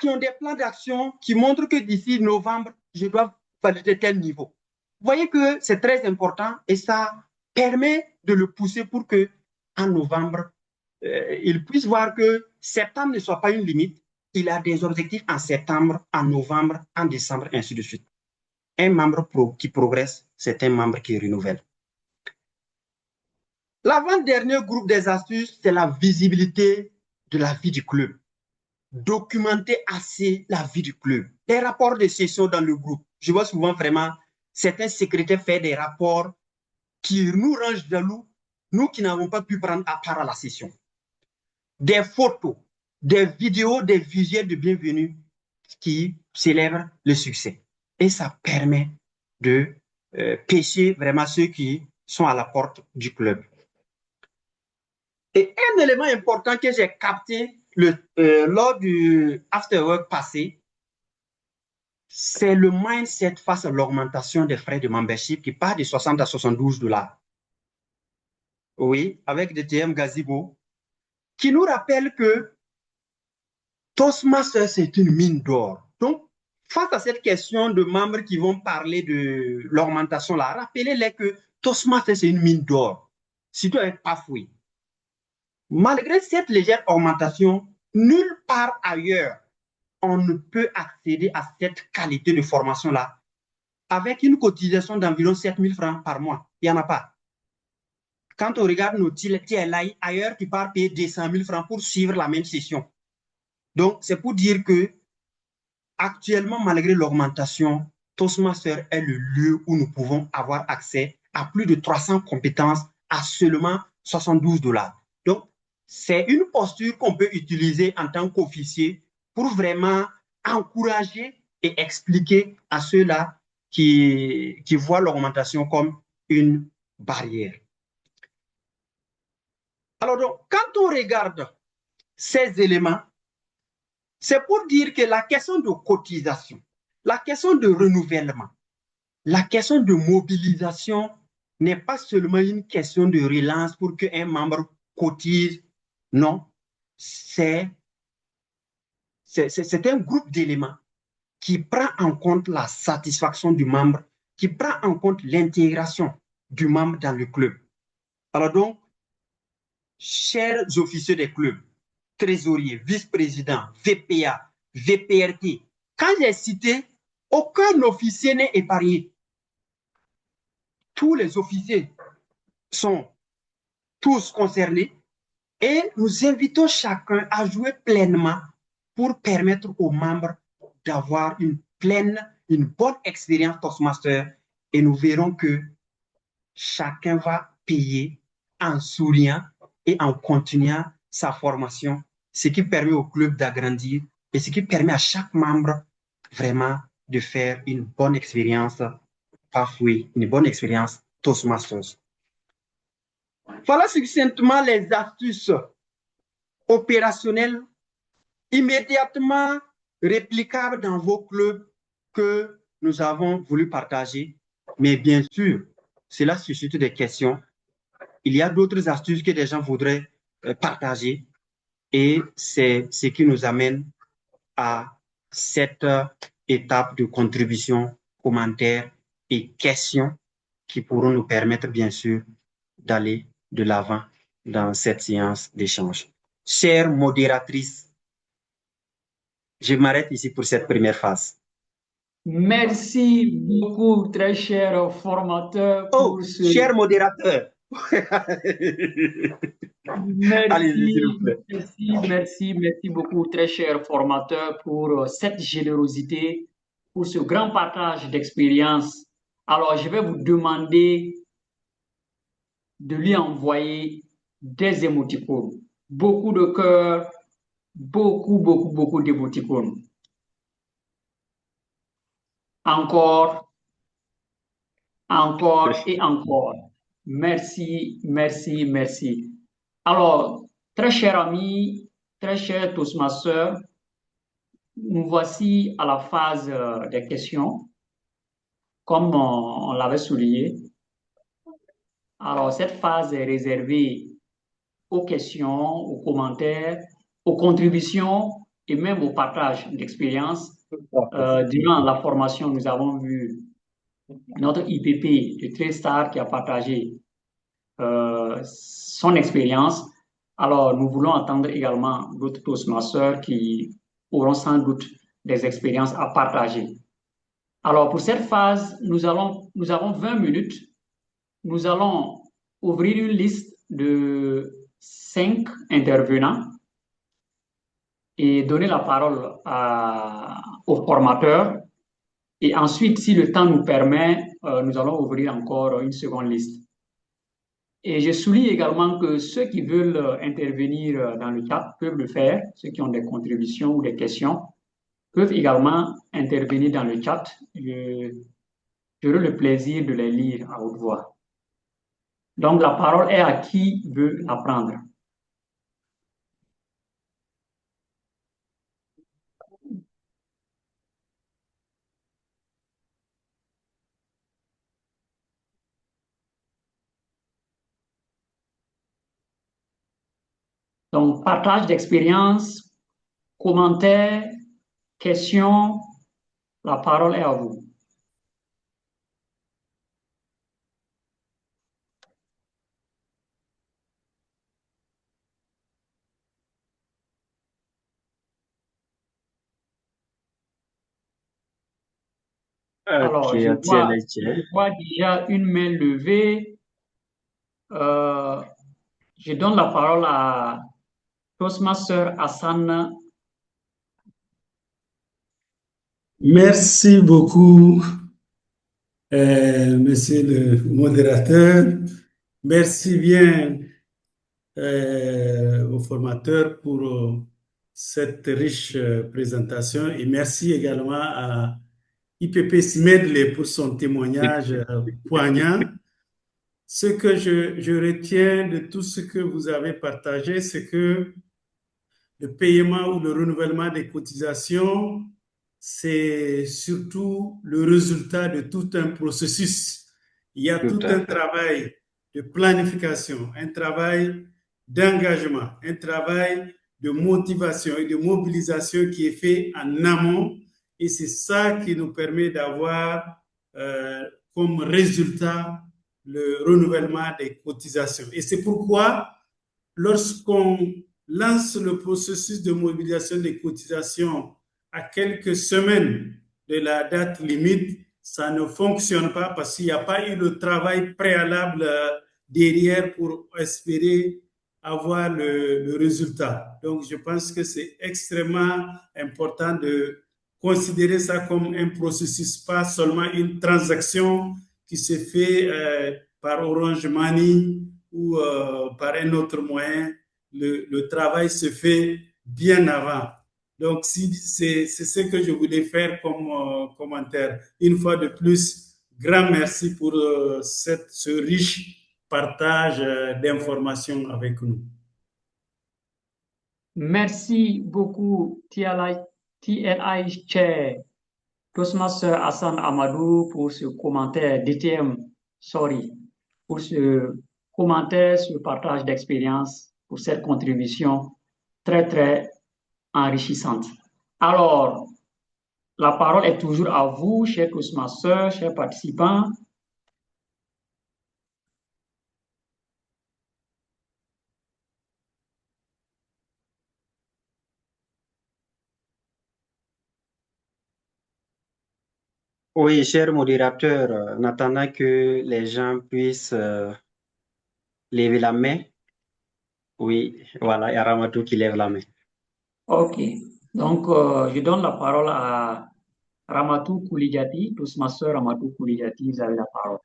D: qui ont des plans d'action qui montrent que d'ici novembre, je dois valider tel niveau. Vous voyez que c'est très important et ça permet de le pousser pour que en novembre, il puisse voir que septembre ne soit pas une limite. Il a des objectifs en septembre, en novembre, en décembre, ainsi de suite. Un membre qui progresse, c'est un membre qui renouvelle. L'avant-dernier groupe des astuces, c'est la visibilité de la vie du club. Documenter assez la vie du club. Les rapports de session dans le groupe. Je vois souvent vraiment certains secrétaires faire des rapports qui nous rangent jaloux, nous qui n'avons pas pu prendre à part à la session. Des photos, des vidéos, des visuels de bienvenue qui célèbrent le succès. Et ça permet de pêcher vraiment ceux qui sont à la porte du club. Et un élément important que j'ai capté lors du afterwork passé, c'est le mindset face à l'augmentation des frais de membership qui part de 60 à 72 $. Oui, avec des TM Gazebo, qui nous rappelle que Toastmasters, c'est une mine d'or. Donc, face à cette question de membres qui vont parler de l'augmentation là, rappelez-les que Toastmasters, c'est une mine d'or, surtout avec Pathway. Malgré cette légère augmentation, nulle part ailleurs, on ne peut accéder à cette qualité de formation-là avec une cotisation d'environ 7 000 francs par mois. Il n'y en a pas. Quand on regarde nos TLI ailleurs, tu pars payer 200 000 francs pour suivre la même session. Donc, c'est pour dire que actuellement, malgré l'augmentation, Toastmaster est le lieu où nous pouvons avoir accès à plus de 300 compétences à seulement 72 $. Donc, c'est une posture qu'on peut utiliser en tant qu'officier pour vraiment encourager et expliquer à ceux-là qui voient l'augmentation comme une barrière. Alors, donc, quand on regarde ces éléments, c'est pour dire que la question de cotisation, la question de renouvellement, la question de mobilisation n'est pas seulement une question de relance pour qu'un membre cotise. Non, c'est un groupe d'éléments qui prend en compte la satisfaction du membre, qui prend en compte l'intégration du membre dans le club. Alors donc, chers officiers des clubs, trésoriers, vice-présidents, VPA, VPRT, quand j'ai cité, aucun officier n'est épargné. Tous les officiers sont tous concernés et nous invitons chacun à jouer pleinement pour permettre aux membres d'avoir une bonne expérience Toastmaster et nous verrons que chacun va payer en souriant et en continuant sa formation, ce qui permet au club d'agrandir et ce qui permet à chaque membre vraiment de faire une bonne expérience Pathway, une bonne expérience Toastmasters. Voilà succinctement les astuces opérationnelles immédiatement réplicables dans vos clubs que nous avons voulu partager. Mais bien sûr, cela suscite des questions. Il y a d'autres astuces que des gens voudraient partager et c'est ce qui nous amène à cette étape de contribution, commentaires et questions qui pourront nous permettre bien sûr d'aller de l'avant dans cette séance d'échange. Chère modératrice, je m'arrête ici pour cette première phase.
C: Merci beaucoup, très cher formateur,
D: Oh,
C: pour ce...
D: cher modérateur. Allez-y, s'il vous plaît.
C: Merci beaucoup, très cher formateur, pour cette générosité, pour ce grand partage d'expérience. Alors, je vais vous demander de lui envoyer des émoticônes, beaucoup de cœurs, beaucoup d'émoticônes. Encore et encore. Merci. Alors, très cher ami, très cher Toastmaster, nous voici à la phase des questions, comme on l'avait souligné. Alors, cette phase est réservée aux questions, aux commentaires, aux contributions et même au partage d'expérience. Durant la formation, nous avons vu notre IPP de Tristar qui a partagé son expérience. Alors, nous voulons entendre également d'autres Toastmasters qui auront sans doute des expériences à partager. Alors, pour cette phase, nous avons 20 minutes. Nous allons ouvrir une liste de 5 intervenants et donner la parole au formateur. Et ensuite, si le temps nous permet, nous allons ouvrir encore une seconde liste. Et je souligne également que ceux qui veulent intervenir dans le chat peuvent le faire. Ceux qui ont des contributions ou des questions peuvent également intervenir dans le chat. J'aurai le plaisir de les lire à haute voix. Donc, la parole est à qui veut la prendre. Donc, partage d'expérience, commentaires, questions, la parole est à vous. Alors, je vois déjà une main levée. Je donne la parole à Toastmaster Hassan.
G: Merci beaucoup, monsieur le modérateur. Merci bien au formateur pour cette riche présentation et merci également à IPP Smedley pour son témoignage poignant. Ce que je retiens de tout ce que vous avez partagé, c'est que le paiement ou le renouvellement des cotisations, c'est surtout le résultat de tout un processus. Il y a tout un travail de planification, un travail d'engagement, un travail de motivation et de mobilisation qui est fait en amont. Et c'est ça qui nous permet d'avoir comme résultat le renouvellement des cotisations. Et c'est pourquoi, lorsqu'on lance le processus de mobilisation des cotisations à quelques semaines de la date limite, ça ne fonctionne pas parce qu'il n'y a pas eu le travail préalable derrière pour espérer avoir le résultat. Donc, je pense que c'est extrêmement important de considérer ça comme un processus, pas seulement une transaction qui se fait par Orange Money ou par un autre moyen. Le travail se fait bien avant. Donc, c'est ce que je voulais faire comme commentaire. Une fois de plus, grand merci pour ce riche partage d'informations avec nous.
C: Merci beaucoup, TLI Chair, Toastmaster Hassan Amadou, pour ce commentaire, pour ce commentaire, ce partage d'expérience, pour cette contribution très, très enrichissante. Alors, la parole est toujours à vous, chers Toastmasters, chers participants.
D: Oui, cher modérateur, en attendant que les gens puissent lever la main. Oui, voilà, il y a Ramatou qui lève la main.
C: OK. Donc, je donne la parole à Ramatou Koulidiati, Toastmaster Ramatou Koulidiati, vous avez la parole.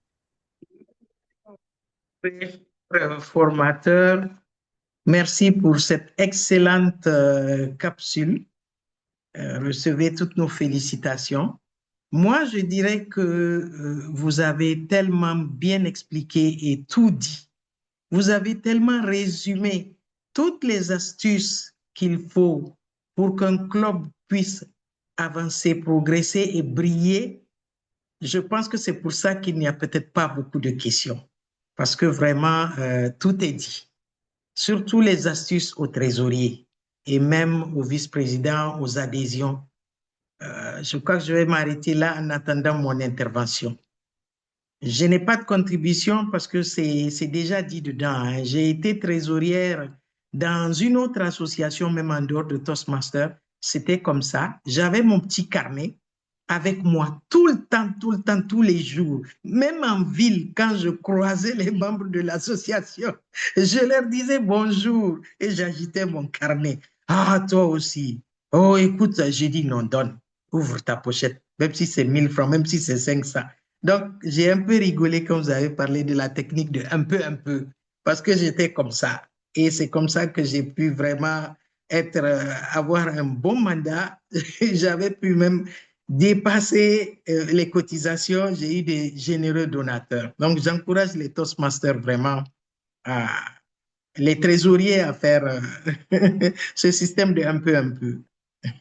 H: Formateur, merci pour cette excellente capsule. Recevez toutes nos félicitations. Moi, je dirais que vous avez tellement bien expliqué et tout dit. Vous avez tellement résumé toutes les astuces qu'il faut pour qu'un club puisse avancer, progresser et briller. Je pense que c'est pour ça qu'il n'y a peut-être pas beaucoup de questions. Parce que vraiment, tout est dit. Surtout les astuces au trésorier. et même au vice-président, aux adhésions. Je crois que je vais m'arrêter là en attendant mon intervention. Je n'ai pas de contribution parce que c'est déjà dit dedans, hein. J'ai été trésorière dans une autre association, même en dehors de Toastmaster. C'était comme ça. J'avais mon petit carnet avec moi tout le temps, tous les jours. Même en ville, quand je croisais les membres de l'association, je leur disais bonjour et j'agitais mon carnet. Ah, toi aussi. Oh, écoute, j'ai dit non, donne. Ouvre ta pochette, même si c'est 1000 francs, même si c'est 500. Donc, j'ai un peu rigolé quand vous avez parlé de la technique de un peu, parce que j'étais comme ça. Et c'est comme ça que j'ai pu vraiment avoir un bon mandat. J'avais pu même dépasser les cotisations. J'ai eu des généreux donateurs. Donc, j'encourage les Toastmasters vraiment, les trésoriers à faire ce système de un peu.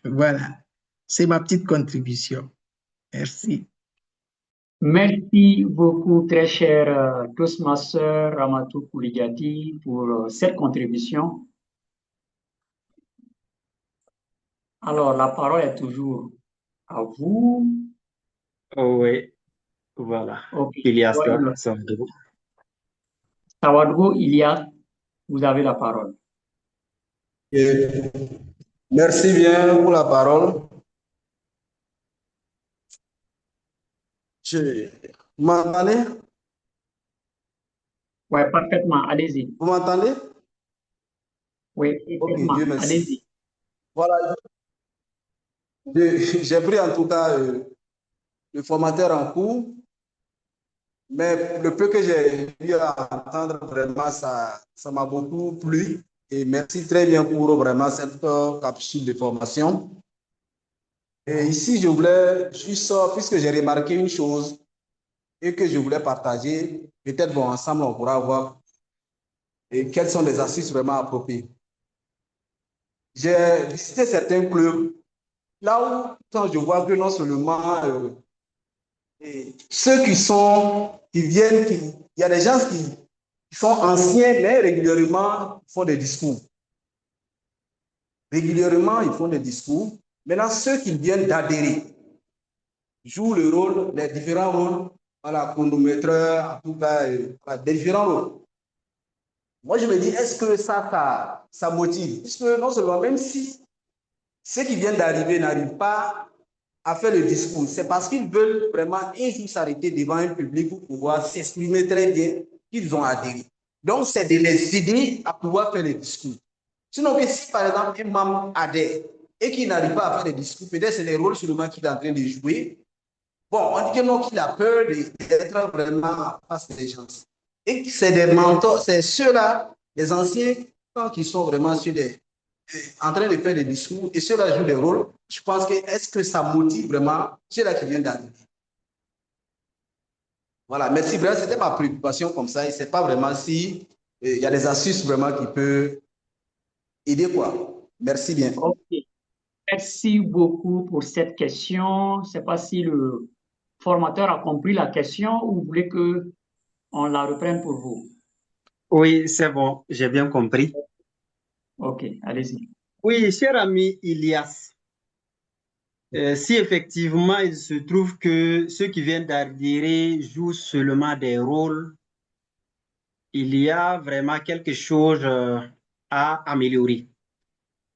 H: Voilà, c'est ma petite contribution. Merci.
C: Merci beaucoup, très cher Toastmaster Ramatou Kouligati, pour cette contribution. Alors, la parole est toujours à vous.
D: Oui, voilà.
C: Ok.
D: Ilias
C: Ouais,
D: Sawadou.
C: Sawadou, Ilias, vous avez la parole.
I: Merci bien pour la parole. Vous m'entendez?
C: Oui, parfaitement. Allez-y.
I: Vous m'entendez?
C: Oui,
I: Ok,
C: parfaitement.
I: Dieu merci.
C: Allez-y.
I: Voilà, j'ai pris en tout cas le formateur en cours, mais le peu que j'ai eu à entendre, vraiment, ça m'a beaucoup plu. Et merci très bien pour vraiment cette capsule de formation. Et ici, je voulais juste, puisque j'ai remarqué une chose et que je voulais partager, peut-être bon, ensemble, on pourra voir et quelles sont les astuces vraiment appropriées. J'ai visité certains clubs, là où quand je vois que non seulement ceux qui viennent, il y a des gens qui sont anciens, mais régulièrement font des discours. Régulièrement, ils font des discours. Maintenant, ceux qui viennent d'adhérer jouent le rôle, les différents rôles, voilà, chronométreur, en tout cas, des différents rôles. Moi, je me dis, est-ce que ça motive? Puisque non seulement, même si ceux qui viennent d'arriver n'arrivent pas à faire le discours, c'est parce qu'ils veulent vraiment un jour s'arrêter devant un public pour pouvoir s'exprimer très bien qu'ils ont adhéré. Donc, c'est de les aider à pouvoir faire le discours. Sinon, que si par exemple un membre adhère et qu'il n'arrive pas à faire le discours, peut-être c'est les rôles seulement qu'il est en train de jouer. Bon, on dit que non, qu'il a peur d'être vraiment face des gens. Et c'est des mentors, c'est ceux-là, les anciens, qui sont vraiment sur en train de faire des discours et ceux-là jouent des rôles. Je pense que est-ce que ça motive vraiment ceux-là qui viennent d'arriver? Voilà, merci. Vraiment, c'était ma préoccupation comme ça. Et c'est pas vraiment si il y a des astuces vraiment qui peuvent aider, quoi. Merci bien.
C: Ok. Merci beaucoup pour cette question. Je ne sais pas si le formateur a compris la question ou vous voulez qu'on la reprenne pour vous.
D: Oui, c'est bon, j'ai bien compris.
C: Ok, allez-y.
D: Oui, cher ami Ilias, si effectivement il se trouve que ceux qui viennent d'adhérer jouent seulement des rôles, il y a vraiment quelque chose à améliorer.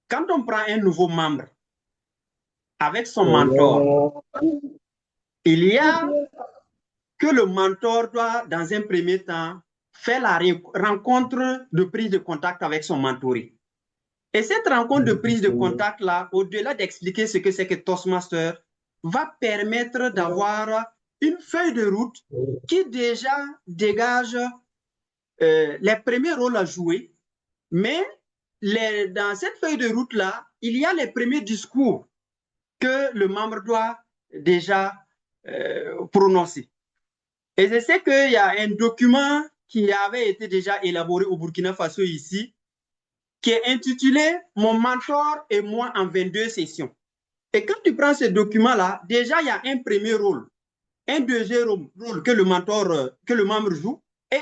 D: Quand on prend un nouveau membre avec son mentor, il y a que le mentor doit, dans un premier temps, faire la rencontre de prise de contact avec son mentoré. Et cette rencontre de prise de contact-là, au-delà d'expliquer ce que c'est que Toastmaster, va permettre d'avoir une feuille de route qui déjà dégage les premiers rôles à jouer, mais dans cette feuille de route-là, il y a les premiers discours que le membre doit déjà prononcer. Et je sais qu'il y a un document qui avait été déjà élaboré au Burkina Faso ici, qui est intitulé « Mon mentor et moi en 22 sessions ». Et quand tu prends ce document-là, déjà, il y a un premier rôle, un deuxième rôle que le mentor, que le membre joue, et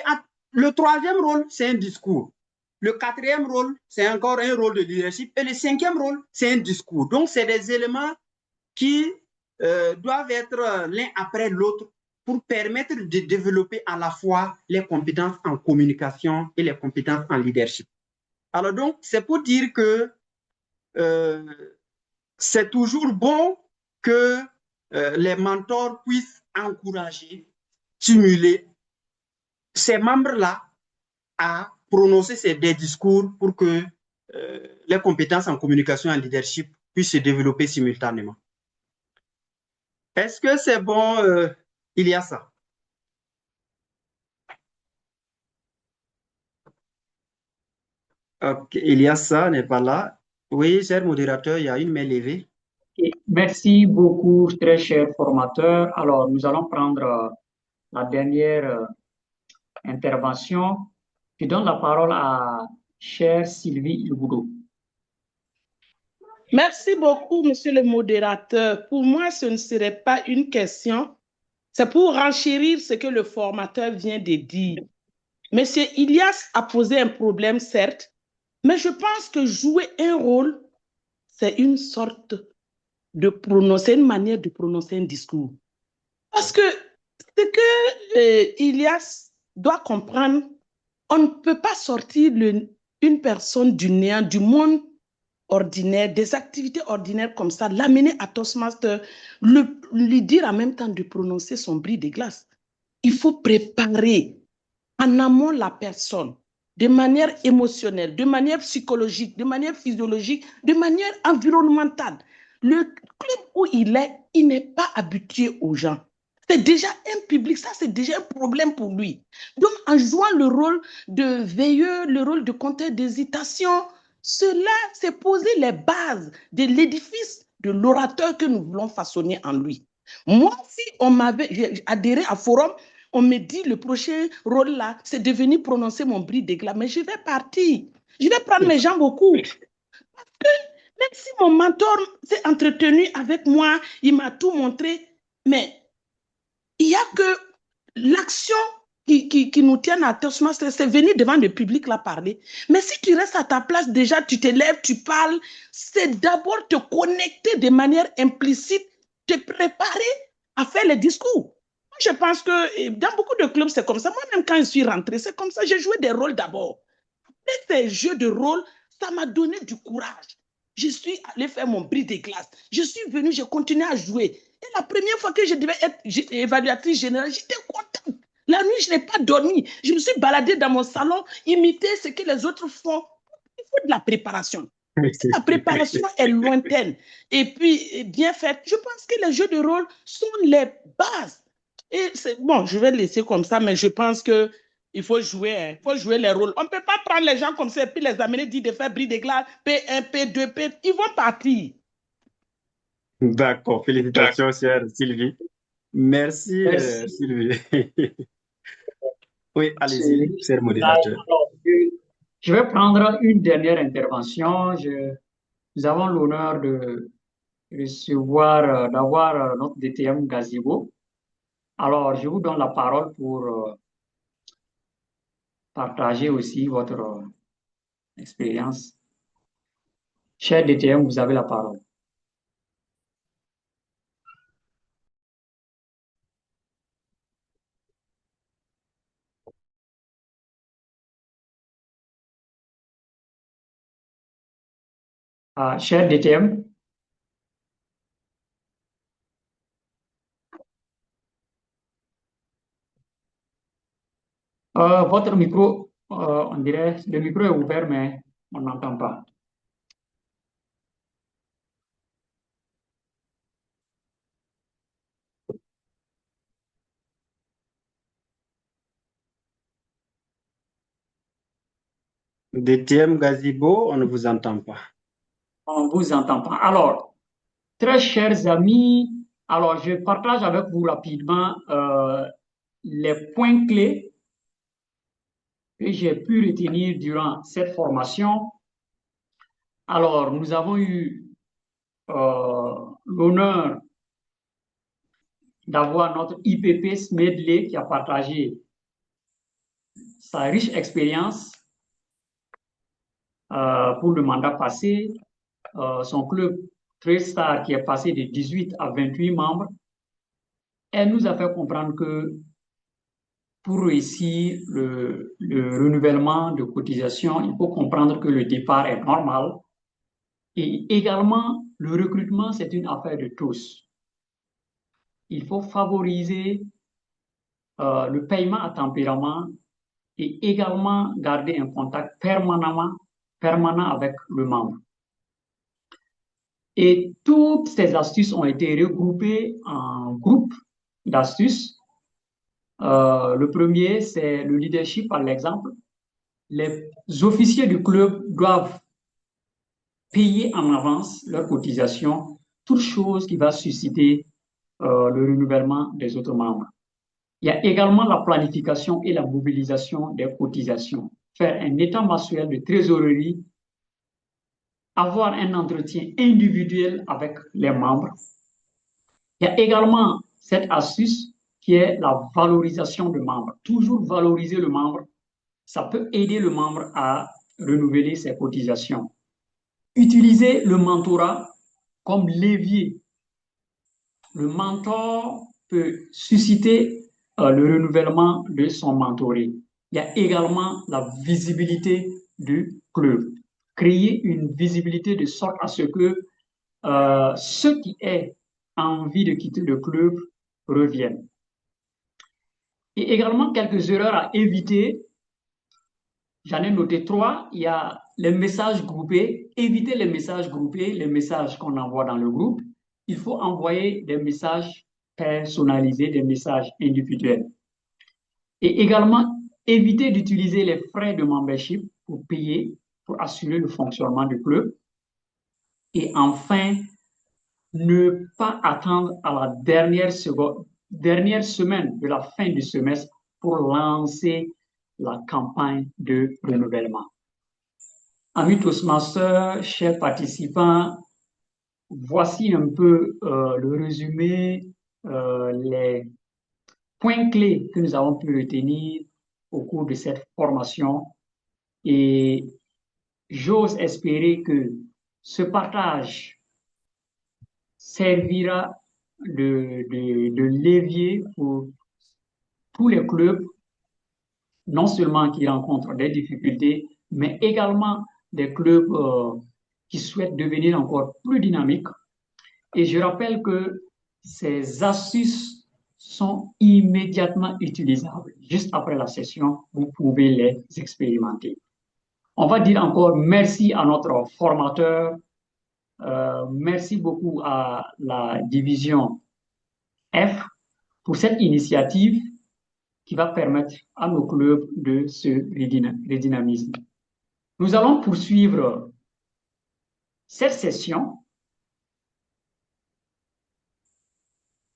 D: le troisième rôle, c'est un discours. Le quatrième rôle, c'est encore un rôle de leadership. Et le cinquième rôle, c'est un discours. Donc, c'est des éléments qui doivent être l'un après l'autre pour permettre de développer à la fois les compétences en communication et les compétences en leadership. Alors donc, c'est pour dire que c'est toujours bon que les mentors puissent encourager, stimuler ces membres-là à prononcer des discours pour que les compétences en communication et en leadership puissent se développer simultanément. Est-ce que c'est bon, il y a ça? Ok, Ilyassa n'est pas là. Oui, cher modérateur, il y a une main levée.
C: Et merci beaucoup, très cher formateur. Alors, nous allons prendre la dernière intervention. Je donne la parole à chère Sylvie Ilboudou.
F: Merci beaucoup, monsieur le modérateur. Pour moi, ce ne serait pas une question. C'est pour renchérir ce que le formateur vient de dire. Monsieur Ilias a posé un problème, certes, mais je pense que jouer un rôle, c'est une sorte de prononcer, une manière de prononcer un discours. Parce que ce que Ilias doit comprendre, on ne peut pas sortir une personne du néant, du monde ordinaire, des activités ordinaires comme ça, l'amener à Toastmaster, lui dire en même temps de prononcer son bris de glace. Il faut préparer en amont la personne de manière émotionnelle, de manière psychologique, de manière physiologique, de manière environnementale. Le club où il n'est pas habitué aux gens. C'est déjà un public, ça c'est déjà un problème pour lui. Donc en jouant le rôle de veilleur, le rôle de compteur d'hésitation, cela, c'est poser les bases de l'édifice de l'orateur que nous voulons façonner en lui. Moi, si on m'avait adhéré à Forum, on me dit le prochain rôle là, c'est de venir prononcer mon bris d'éclat, mais je vais partir. Je vais prendre mes jambes au cou. Parce que même si mon mentor s'est entretenu avec moi, il m'a tout montré, mais il n'y a que l'action qui nous tient à Toastmasters, c'est venir devant le public là parler. Mais si tu restes à ta place, déjà tu te lèves, tu parles, c'est d'abord te connecter de manière implicite, te préparer à faire les discours. Je pense que dans beaucoup de clubs, c'est comme ça. Moi-même, quand je suis rentrée, c'est comme ça. J'ai joué des rôles d'abord. Après ces jeux de rôle, ça m'a donné du courage. Je suis allée faire mon bris de glace. Je suis venue, j'ai continué à jouer. Et la première fois que je devais être évaluatrice générale, j'étais contente. La nuit, je n'ai pas dormi. Je me suis baladée dans mon salon, imiter ce que les autres font. Il faut de la préparation. Si la préparation est lointaine et puis bien faite, je pense que les jeux de rôle sont les bases. Et bon, je vais le laisser comme ça, mais je pense qu'il faut jouer les rôles. On ne peut pas prendre les gens comme ça et puis les amener, dire de faire bris de glace, P1, P2, P. Ils vont partir.
D: D'accord, félicitations, chère Sylvie. Merci. Sylvie. Oui, allez-y, cher modérateur.
C: Alors, je vais prendre une dernière intervention. Nous avons l'honneur de recevoir, d'avoir notre DTM Gazebo. Alors, je vous donne la parole pour partager aussi votre expérience. Cher DTM, vous avez la parole. Cher DTM. Votre micro, on dirait, le micro est ouvert, mais on n'entend pas.
D: DTM Gazebo, on ne vous entend pas.
C: On ne vous entend pas. Alors, très chers amis, alors je partage avec vous rapidement les points clés que j'ai pu retenir durant cette formation. Alors, nous avons eu l'honneur d'avoir notre IPP Smedley qui a partagé sa riche expérience pour le mandat passé, son club Tristar, qui est passé de 18 à 28 membres, elle nous a fait comprendre que pour réussir le renouvellement de cotisation, il faut comprendre que le départ est normal. Et également, le recrutement, c'est une affaire de tous. Il faut favoriser le paiement à tempérament et également garder un contact permanent avec le membre. Et toutes ces astuces ont été regroupées en groupes d'astuces. Le premier, c'est le leadership par l'exemple. Les officiers du club doivent payer en avance leur cotisation, toute chose qui va susciter le renouvellement des autres membres. Il y a également la planification et la mobilisation des cotisations. Faire un état mensuel de trésorerie, avoir un entretien individuel avec les membres. Il y a également cette astuce qui est la valorisation du membre. Toujours valoriser le membre, ça peut aider le membre à renouveler ses cotisations. Utiliser le mentorat comme levier. Le mentor peut susciter le renouvellement de son mentoré. Il y a également la visibilité du club. Créer une visibilité de sorte à ce que ceux qui aient envie de quitter le club reviennent. Et également quelques erreurs à éviter. J'en ai noté 3. Il y a les messages groupés. Éviter les messages groupés, les messages qu'on envoie dans le groupe. Il faut envoyer des messages personnalisés, des messages individuels. Et également, éviter d'utiliser les frais de membership pour payer, pour assurer le fonctionnement du club. Et enfin, ne pas attendre à la dernière semaine de la fin du semestre pour lancer la campagne de renouvellement. Amis Toastmasters, chers participants, voici un peu le résumé, les points clés que nous avons pu retenir au cours de cette formation. Et j'ose espérer que ce partage servira de levier pour tous les clubs, non seulement qui rencontrent des difficultés, mais également des clubs qui souhaitent devenir encore plus dynamiques. Et je rappelle que ces astuces sont immédiatement utilisables. Juste après la session, vous pouvez les expérimenter. On va dire encore merci à notre formateur. Merci beaucoup à la division F pour cette initiative qui va permettre à nos clubs de se redynamiser. Nous allons poursuivre cette session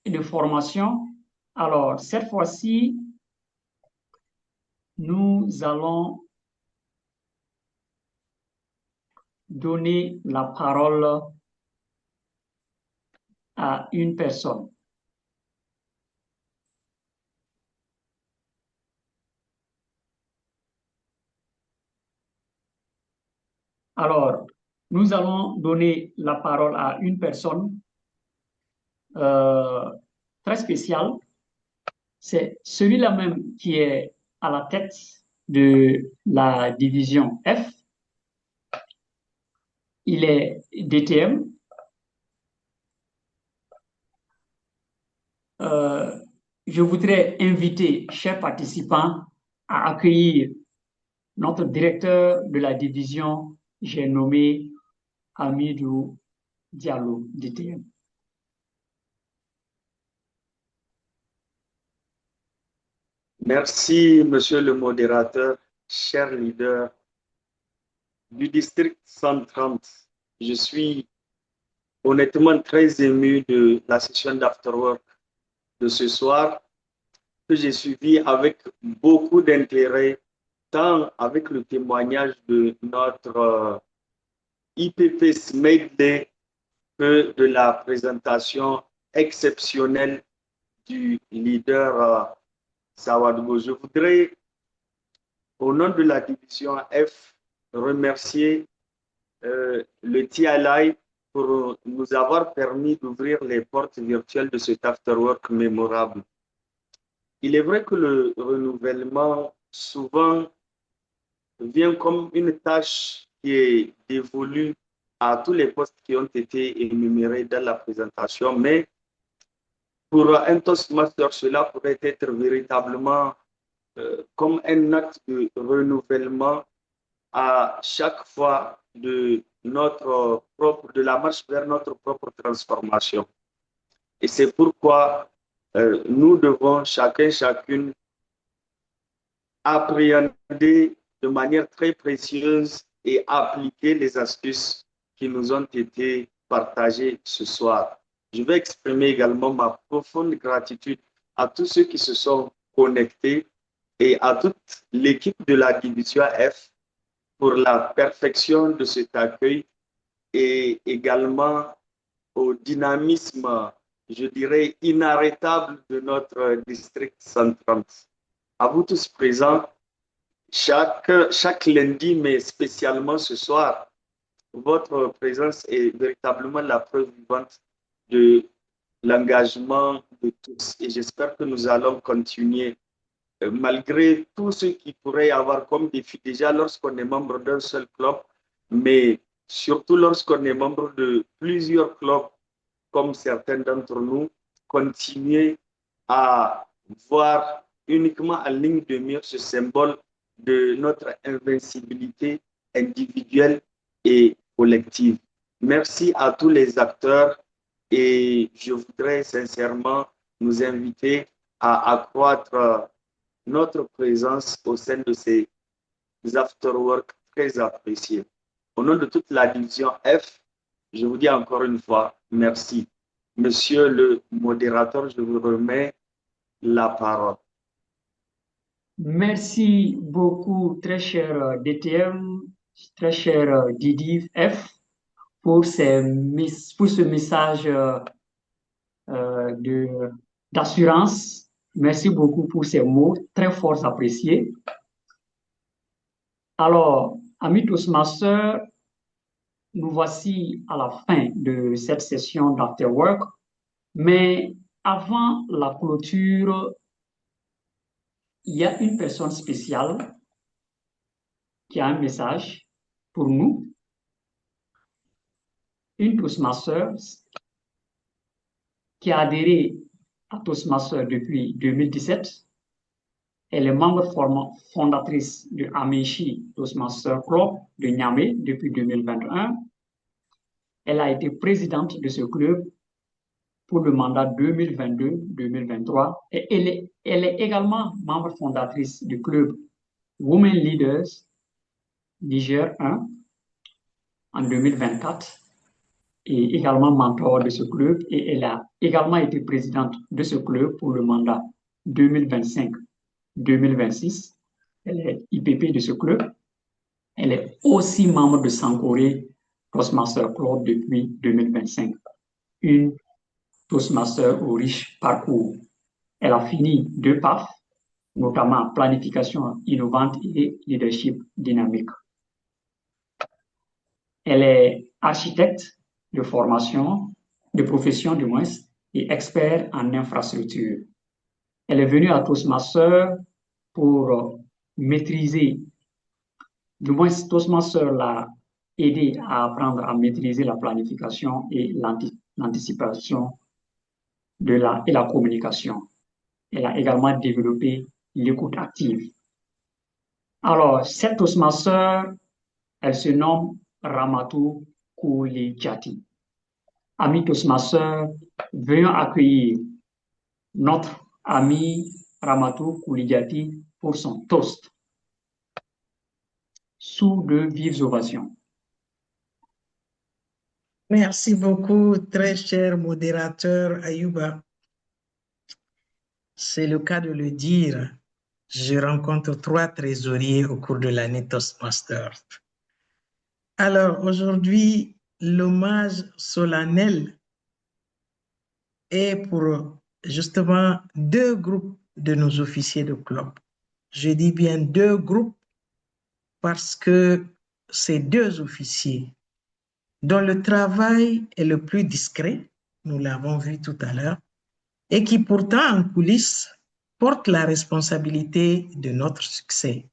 C: de formation. Alors, cette fois-ci, nous allons donner la parole à une personne. Alors, nous allons donner la parole à une personne très spéciale. C'est celui-là même qui est à la tête de la division F. Il est DTM. Je voudrais inviter, chers participants, à accueillir notre directeur de la division, j'ai nommé Amidou Diallo, DTM.
J: Merci, monsieur le modérateur, cher leader du district 130. Je suis honnêtement très ému de la session d'afterwork de ce soir, que j'ai suivi avec beaucoup d'intérêt, tant avec le témoignage de notre IPP Smedley que de la présentation exceptionnelle du leader Sawadou. Je voudrais, au nom de la division F, remercier le TLI pour nous avoir permis d'ouvrir les portes virtuelles de cet afterwork mémorable. Il est vrai que le renouvellement souvent vient comme une tâche qui est dévolue à tous les postes qui ont été énumérés dans la présentation, mais pour un Toastmaster, cela pourrait être véritablement comme un acte de renouvellement à chaque fois de la marche vers notre propre transformation. Et c'est pourquoi nous devons chacune appréhender de manière très précieuse et appliquer les astuces qui nous ont été partagées ce soir. Je vais exprimer également ma profonde gratitude à tous ceux qui se sont connectés et à toute l'équipe de la division F pour la perfection de cet accueil et également au dynamisme, je dirais, inarrêtable de notre district 130. À vous tous présents, chaque lundi, mais spécialement ce soir, votre présence est véritablement la preuve vivante de l'engagement de tous. Et j'espère que nous allons continuer, malgré tout ce qui pourrait y avoir comme défi déjà lorsqu'on est membre d'un seul club, mais surtout lorsqu'on est membre de plusieurs clubs, comme certains d'entre nous, continuer à voir uniquement en ligne de mire ce symbole de notre invincibilité individuelle et collective. Merci à tous les acteurs et je voudrais sincèrement nous inviter à accroître notre présence au sein de ces afterworks très appréciés. Au nom de toute la division F, je vous dis encore une fois merci. Monsieur le modérateur, je vous remets la parole.
C: Merci beaucoup, très cher DTM, très cher Didi F, pour ce message d'assurance. Merci beaucoup pour ces mots très forts appréciés. Alors, amis Toastmasters, nous voici à la fin de cette session d'Afterwork, mais avant la clôture, il y a une personne spéciale qui a un message pour nous, une Toastmaster qui a adhéré à Toastmaster depuis 2017. Elle est membre fondatrice de Amechi Toastmaster Club de Niamey depuis 2021. Elle a été présidente de ce club pour le mandat 2022-2023 et elle est également membre fondatrice du club Women Leaders Niger 1 en 2024 et également mentor de ce club, et elle a également été présidente de ce club pour le mandat 2025-2026. Elle est IPP de ce club. Elle est aussi membre de Sankoré Toastmaster Club depuis 2025. Une Toastmaster au riche parcours. Elle a fini 2 PAF, notamment planification innovante et leadership dynamique. Elle est architecte de formation, de profession du moins, et expert en infrastructure. Elle est venue à Toastmaster pour maîtriser, du moins Toastmaster l'a aidé à apprendre à maîtriser la planification et l'anticipation et la communication. Elle a également développé l'écoute active. Alors, cette Toastmaster, elle se nomme Ramatou Koulidiati. Amis Toastmaster, venons accueillir notre ami Ramatou Koulidiati pour son toast. Sous de vives ovations.
H: Merci beaucoup, très cher modérateur Ayouba. C'est le cas de le dire. Je rencontre 3 trésoriers au cours de l'année Toastmaster. Alors, aujourd'hui, l'hommage solennel est pour justement 2 groupes de nos officiers de club. Je dis bien 2 groupes parce que ces deux officiers dont le travail est le plus discret, nous l'avons vu tout à l'heure, et qui pourtant en coulisses portent la responsabilité de notre succès.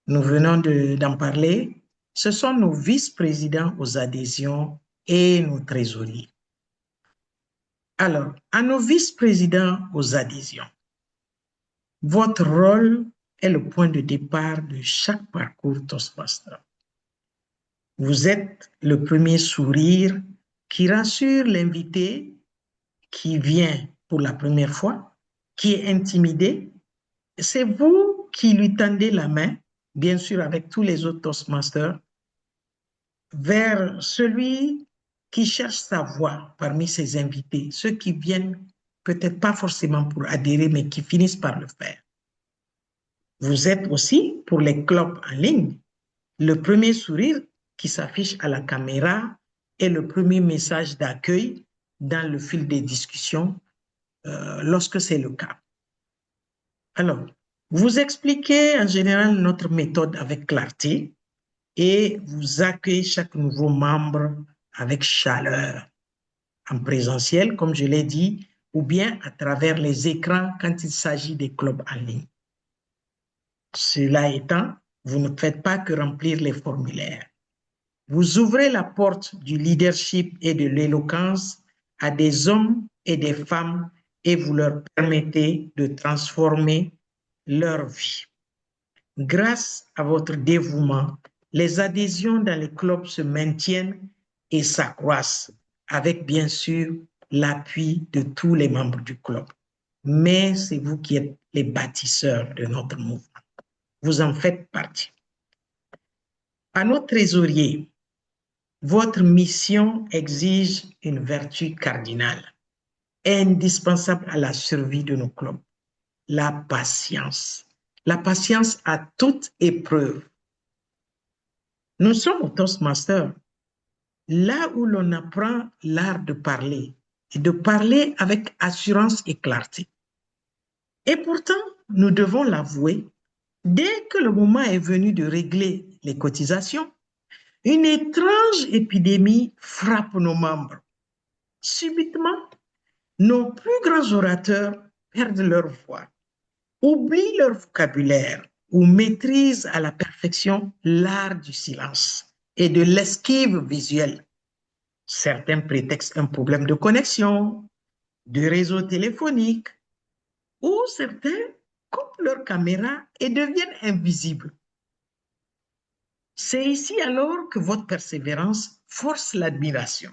H: Nous venons d'en parler, ce sont nos vice-présidents aux adhésions et nos trésoriers. Alors, à nos vice-présidents aux adhésions, votre rôle est le point de départ de chaque parcours Toastmaster. Vous êtes le premier sourire qui rassure l'invité qui vient pour la première fois, qui est intimidé. C'est vous qui lui tendez la main, bien sûr avec tous les autres Toastmasters, vers celui qui cherche sa voie parmi ses invités, ceux qui viennent peut-être pas forcément pour adhérer, mais qui finissent par le faire. Vous êtes aussi, pour les clubs en ligne, le premier sourire qui s'affiche à la caméra et le premier message d'accueil dans le fil des discussions lorsque c'est le cas. Alors, vous expliquez en général notre méthode avec clarté et vous accueillez chaque nouveau membre avec chaleur, en présentiel, comme je l'ai dit, ou bien à travers les écrans quand il s'agit des clubs en ligne. Cela étant, vous ne faites pas que remplir les formulaires. Vous ouvrez la porte du leadership et de l'éloquence à des hommes et des femmes et vous leur permettez de transformer leur vie. Grâce à votre dévouement, les adhésions dans les clubs se maintiennent et s'accroissent avec bien sûr l'appui de tous les membres du club. Mais c'est vous qui êtes les bâtisseurs de notre mouvement. Vous en faites partie. À nos trésoriers, votre mission exige une vertu cardinale, indispensable à la survie de nos clubs, la patience. La patience à toute épreuve. Nous sommes au Toastmaster, là où l'on apprend l'art de parler et de parler avec assurance et clarté. Et pourtant, nous devons l'avouer, dès que le moment est venu de régler les cotisations, une étrange épidémie frappe nos membres. Subitement, nos plus grands orateurs perdent leur voix, oublient leur vocabulaire ou maîtrisent à la perfection l'art du silence et de l'esquive visuelle. Certains prétextent un problème de connexion, de réseau téléphonique, ou certains coupent leur caméra et deviennent invisibles. C'est ici alors que votre persévérance force l'admiration.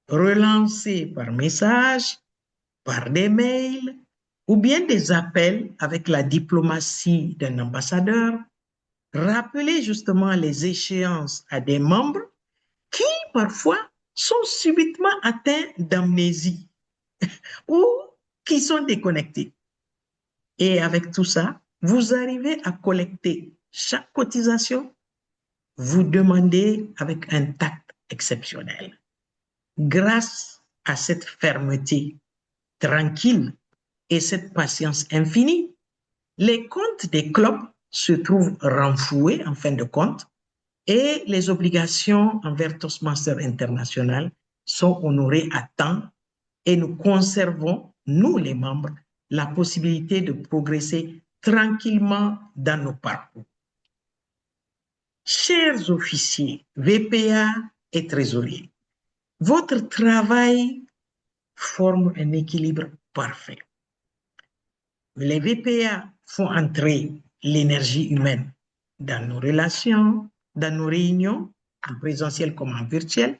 H: Relancez par message, par des mails, ou bien des appels avec la diplomatie d'un ambassadeur, rappelez justement les échéances à des membres qui, parfois, sont subitement atteints d'amnésie ou qui sont déconnectés. Et avec tout ça, vous arrivez à collecter chaque cotisation, vous demandez avec un tact exceptionnel. Grâce à cette fermeté tranquille et cette patience infinie, les comptes des clubs se trouvent renfloués en fin de compte et les obligations envers Toastmaster International sont honorées à temps et nous conservons, nous les membres, la possibilité de progresser tranquillement dans nos parcours. Chers officiers, VPA et trésoriers, votre travail forme un équilibre parfait. Les VPA font entrer l'énergie humaine dans nos relations, dans nos réunions, en présentiel comme en virtuel,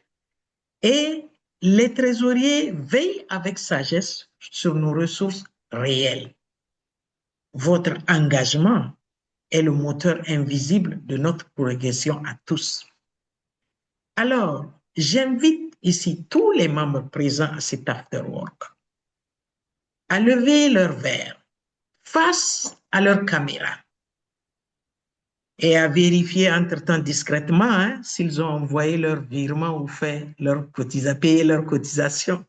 H: et les trésoriers veillent avec sagesse sur nos ressources réelles. Votre engagement est le moteur invisible de notre progression à tous. Alors, j'invite ici tous les membres présents à cet afterwork à lever leur verre face à leur caméra et à vérifier entre-temps discrètement s'ils ont envoyé leur virement ou fait payé leur cotisation.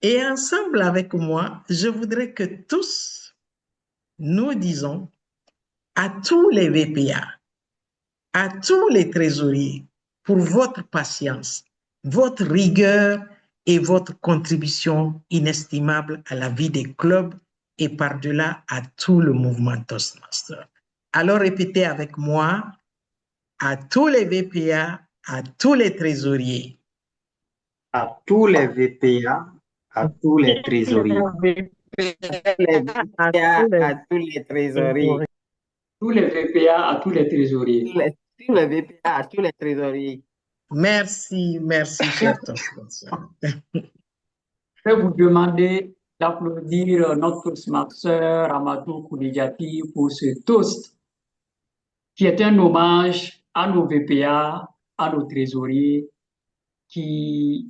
H: Et ensemble avec moi, je voudrais que tous nous disons à tous les VPA à tous les trésoriers pour votre patience, votre rigueur et votre contribution inestimable à la vie des clubs et par-delà à tout le mouvement Toastmaster. Alors répétez avec moi, à tous les VPA, à tous les trésoriers.
D: À tous les VPA, à tous les trésoriers.
K: À tous les trésoriers.
C: Tous les VPA à tous les trésoriers.
K: Tous les VPA à tous les trésoriers.
H: Merci, merci, cher Toastmaster.
C: Je vais vous demander d'applaudir notre Toastmaster Amadou Koulidiati pour ce toast qui est un hommage à nos VPA, à nos trésoriers qui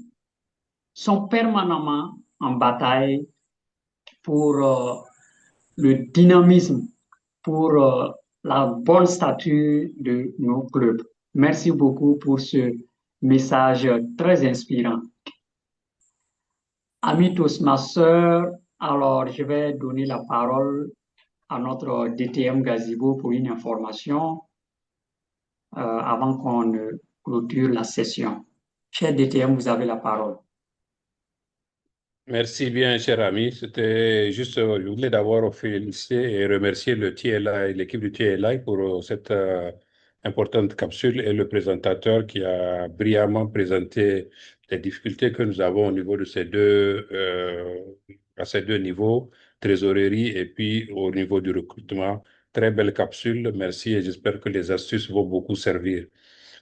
C: sont permanemment en bataille pour le dynamisme, pour la bonne stature de nos clubs. Merci beaucoup pour ce message très inspirant. Amis Toastmasters, alors je vais donner la parole à notre DTM Gazebo pour une information avant qu'on ne clôture la session. Cher DTM, vous avez la parole.
L: Merci bien, cher ami. C'était juste, je voulais d'abord féliciter et remercier le TLI, l'équipe du TLI pour cette importante capsule et le présentateur qui a brillamment présenté les difficultés que nous avons au niveau de à ces deux niveaux, trésorerie et puis au niveau du recrutement. Très belle capsule, merci et j'espère que les astuces vont beaucoup servir.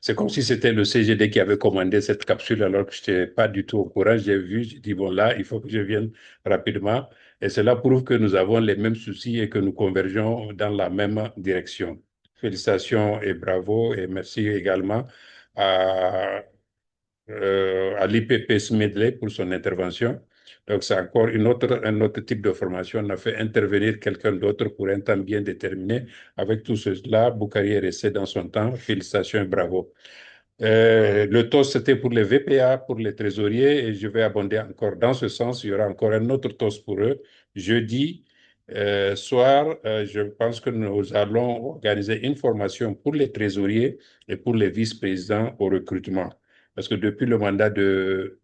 L: C'est comme si c'était le CGD qui avait commandé cette capsule alors que je n'étais pas du tout au courant. J'ai vu, j'ai dit, bon là, il faut que je vienne rapidement. Et cela prouve que nous avons les mêmes soucis et que nous convergeons dans la même direction. Félicitations et bravo et merci également à l'IPP Smedley pour son intervention. Donc, c'est encore un autre type de formation. On a fait intervenir quelqu'un d'autre pour un temps bien déterminé. Avec tout cela, Boukari est resté dans son temps. Félicitations et bravo. Le toast, c'était pour les VPA, pour les trésoriers, et je vais abonder encore dans ce sens. Il y aura encore un autre toast pour eux. Jeudi soir, je pense que nous allons organiser une formation pour les trésoriers et pour les vice-présidents au recrutement. Parce que depuis le mandat de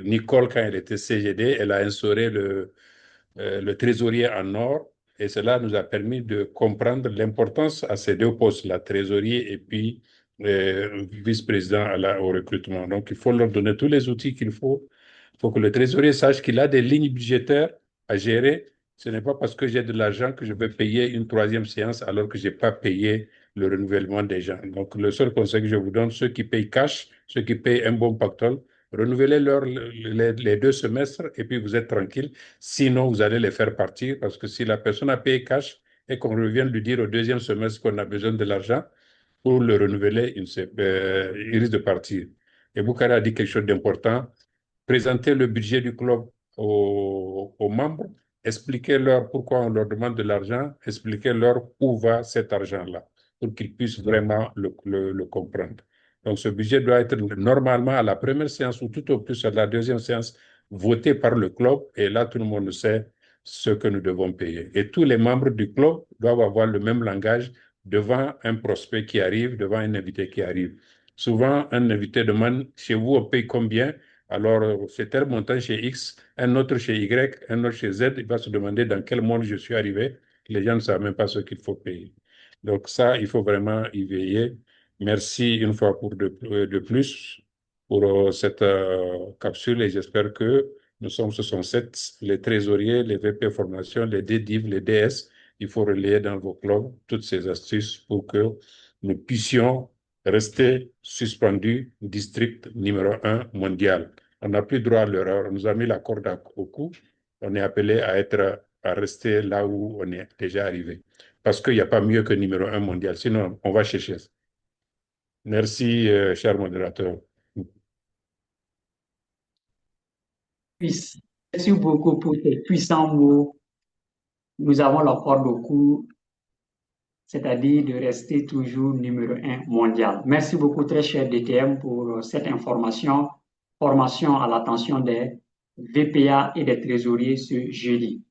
L: Nicole, quand elle était CGD, elle a instauré le trésorier en or. Et cela nous a permis de comprendre l'importance à ces deux postes, la trésorier et puis vice-président au recrutement. Donc, il faut leur donner tous les outils qu'il faut. Il faut que le trésorier sache qu'il a des lignes budgétaires à gérer. Ce n'est pas parce que j'ai de l'argent que je vais payer une troisième séance alors que je n'ai pas payé le renouvellement des gens. Donc, le seul conseil que je vous donne, ceux qui payent cash, ceux qui payent un bon pactole, renouvelez les 2 semestres et puis vous êtes tranquille. Sinon, vous allez les faire partir parce que si la personne a payé cash et qu'on revient lui dire au 2e semestre qu'on a besoin de l'argent pour le renouveler, il risque de partir. Et Boukari a dit quelque chose d'important. Présenter le budget du club aux membres, expliquez-leur pourquoi on leur demande de l'argent, expliquez-leur où va cet argent-là pour qu'ils puissent vraiment le comprendre. Donc, ce budget doit être normalement à la première séance ou tout au plus à la 2e séance voté par le club. Et là, tout le monde sait ce que nous devons payer. Et tous les membres du club doivent avoir le même langage devant un prospect qui arrive, devant un invité qui arrive. Souvent, un invité demande, chez vous, on paye combien? Alors, c'est tel montant chez X, un autre chez Y, un autre chez Z. Il va se demander dans quel monde je suis arrivé. Les gens ne savent même pas ce qu'il faut payer. Donc ça, il faut vraiment y veiller. Merci une fois de plus pour cette capsule et j'espère que ce sont 7, les trésoriers, les VP formation, les DDIV, les DS. Il faut relayer dans vos clubs toutes ces astuces pour que nous puissions rester suspendus district numéro 1 mondial. On n'a plus droit à l'erreur. On nous a mis la corde au cou. On est appelé à rester là où on est déjà arrivé. Parce qu'il n'y a pas mieux que numéro 1 mondial. Sinon, on va chercher. Merci, cher modérateur.
C: Merci beaucoup pour ces puissants mots. Nous avons la corde au cou, c'est-à-dire de rester toujours numéro 1 mondial. Merci beaucoup, très cher DTM, pour cette information, formation à l'attention des VPA et des trésoriers ce jeudi.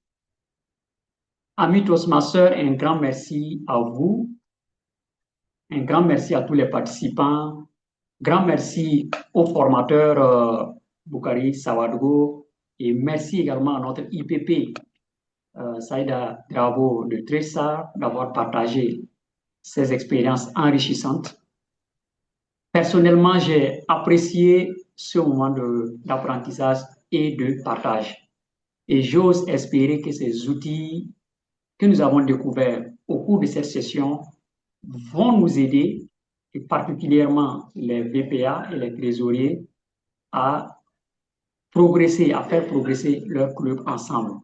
C: Amis Toastmasters, un grand merci à vous. Un grand merci à tous les participants. Grand merci au formateur Boukari Sawadogo et merci également à notre IPP, Saïda Drabo de Tressa, d'avoir partagé ces expériences enrichissantes. Personnellement, j'ai apprécié ce moment d'apprentissage et de partage. Et j'ose espérer que ces outils que nous avons découverts au cours de cette session vont nous aider, et particulièrement les VPA et les trésoriers, à progresser, à faire progresser leur club ensemble.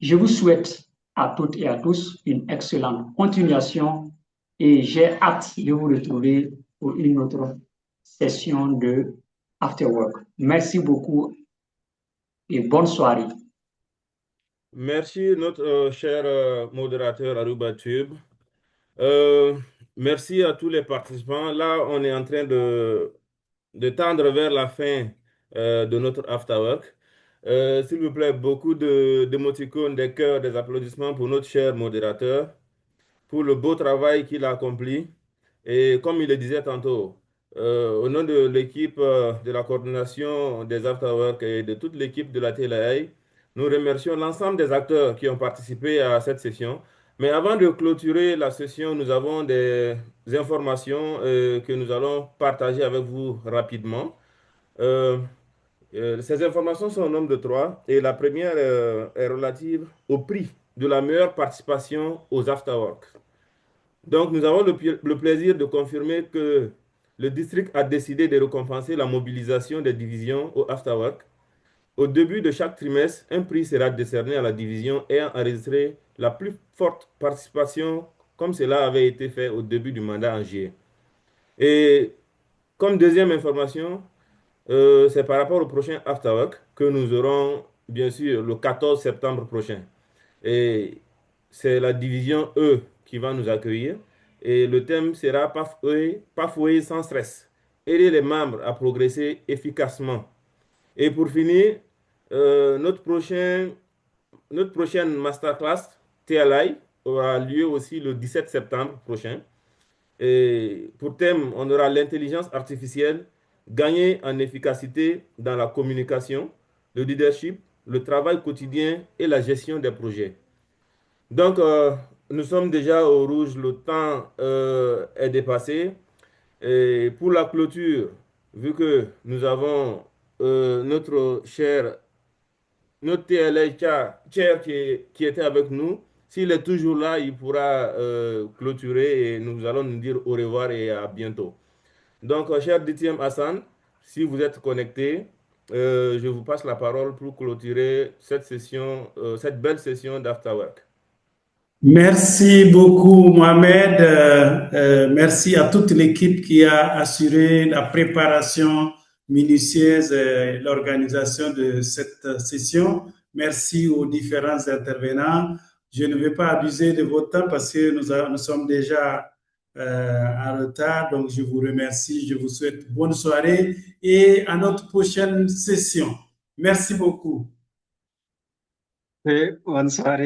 C: Je vous souhaite à toutes et à tous une excellente continuation et j'ai hâte de vous retrouver pour une autre session de After Work. Merci beaucoup et bonne soirée.
B: Merci notre cher modérateur Aruba Tube. Merci à tous les participants. Là, on est en train de tendre vers la fin de notre After Work. S'il vous plaît, beaucoup d'émoticônes, des cœurs, des applaudissements pour notre cher modérateur, pour le beau travail qu'il a accompli. Et comme il le disait tantôt, au nom de l'équipe de la coordination des After Work et de toute l'équipe de la TLAI, nous remercions l'ensemble des acteurs qui ont participé à cette session. Mais avant de clôturer la session, nous avons des informations que nous allons partager avec vous rapidement. Ces informations sont au nombre de 3 et la première est relative au prix de la meilleure participation aux After Work. Donc, nous avons le plaisir de confirmer que le district a décidé de récompenser la mobilisation des divisions au After Work. Au début de chaque trimestre, un prix sera décerné à la division ayant enregistré la plus forte participation, comme cela avait été fait au début du mandat en juillet. Et comme deuxième information, c'est par rapport au prochain After Work que nous aurons, bien sûr, le 14 septembre prochain. Et c'est la division E qui va nous accueillir. Et le thème sera Pafouer sans stress. Aider les membres à progresser efficacement. Et pour finir, notre prochaine masterclass TLI aura lieu aussi le 17 septembre prochain. Et pour thème, on aura l'intelligence artificielle, gagner en efficacité dans la communication, le leadership, le travail quotidien et la gestion des projets. Donc, nous sommes déjà au rouge, le temps est dépassé. Et pour la clôture, vu que nous avons notre TLA chair qui était avec nous, s'il est toujours là, il pourra clôturer et nous allons nous dire au revoir et à bientôt. Donc, cher DTM Hassan, si vous êtes connecté, je vous passe la parole pour clôturer cette session, cette belle session d'After Work.
G: Merci beaucoup, Mohamed. Merci à toute l'équipe qui a assuré la préparation minutieuse et l'organisation de cette session. Merci aux différents intervenants. Je ne vais pas abuser de votre temps parce que nous sommes déjà en retard. Donc, je vous remercie. Je vous souhaite bonne soirée et à notre prochaine session. Merci beaucoup.
D: Bonne soirée.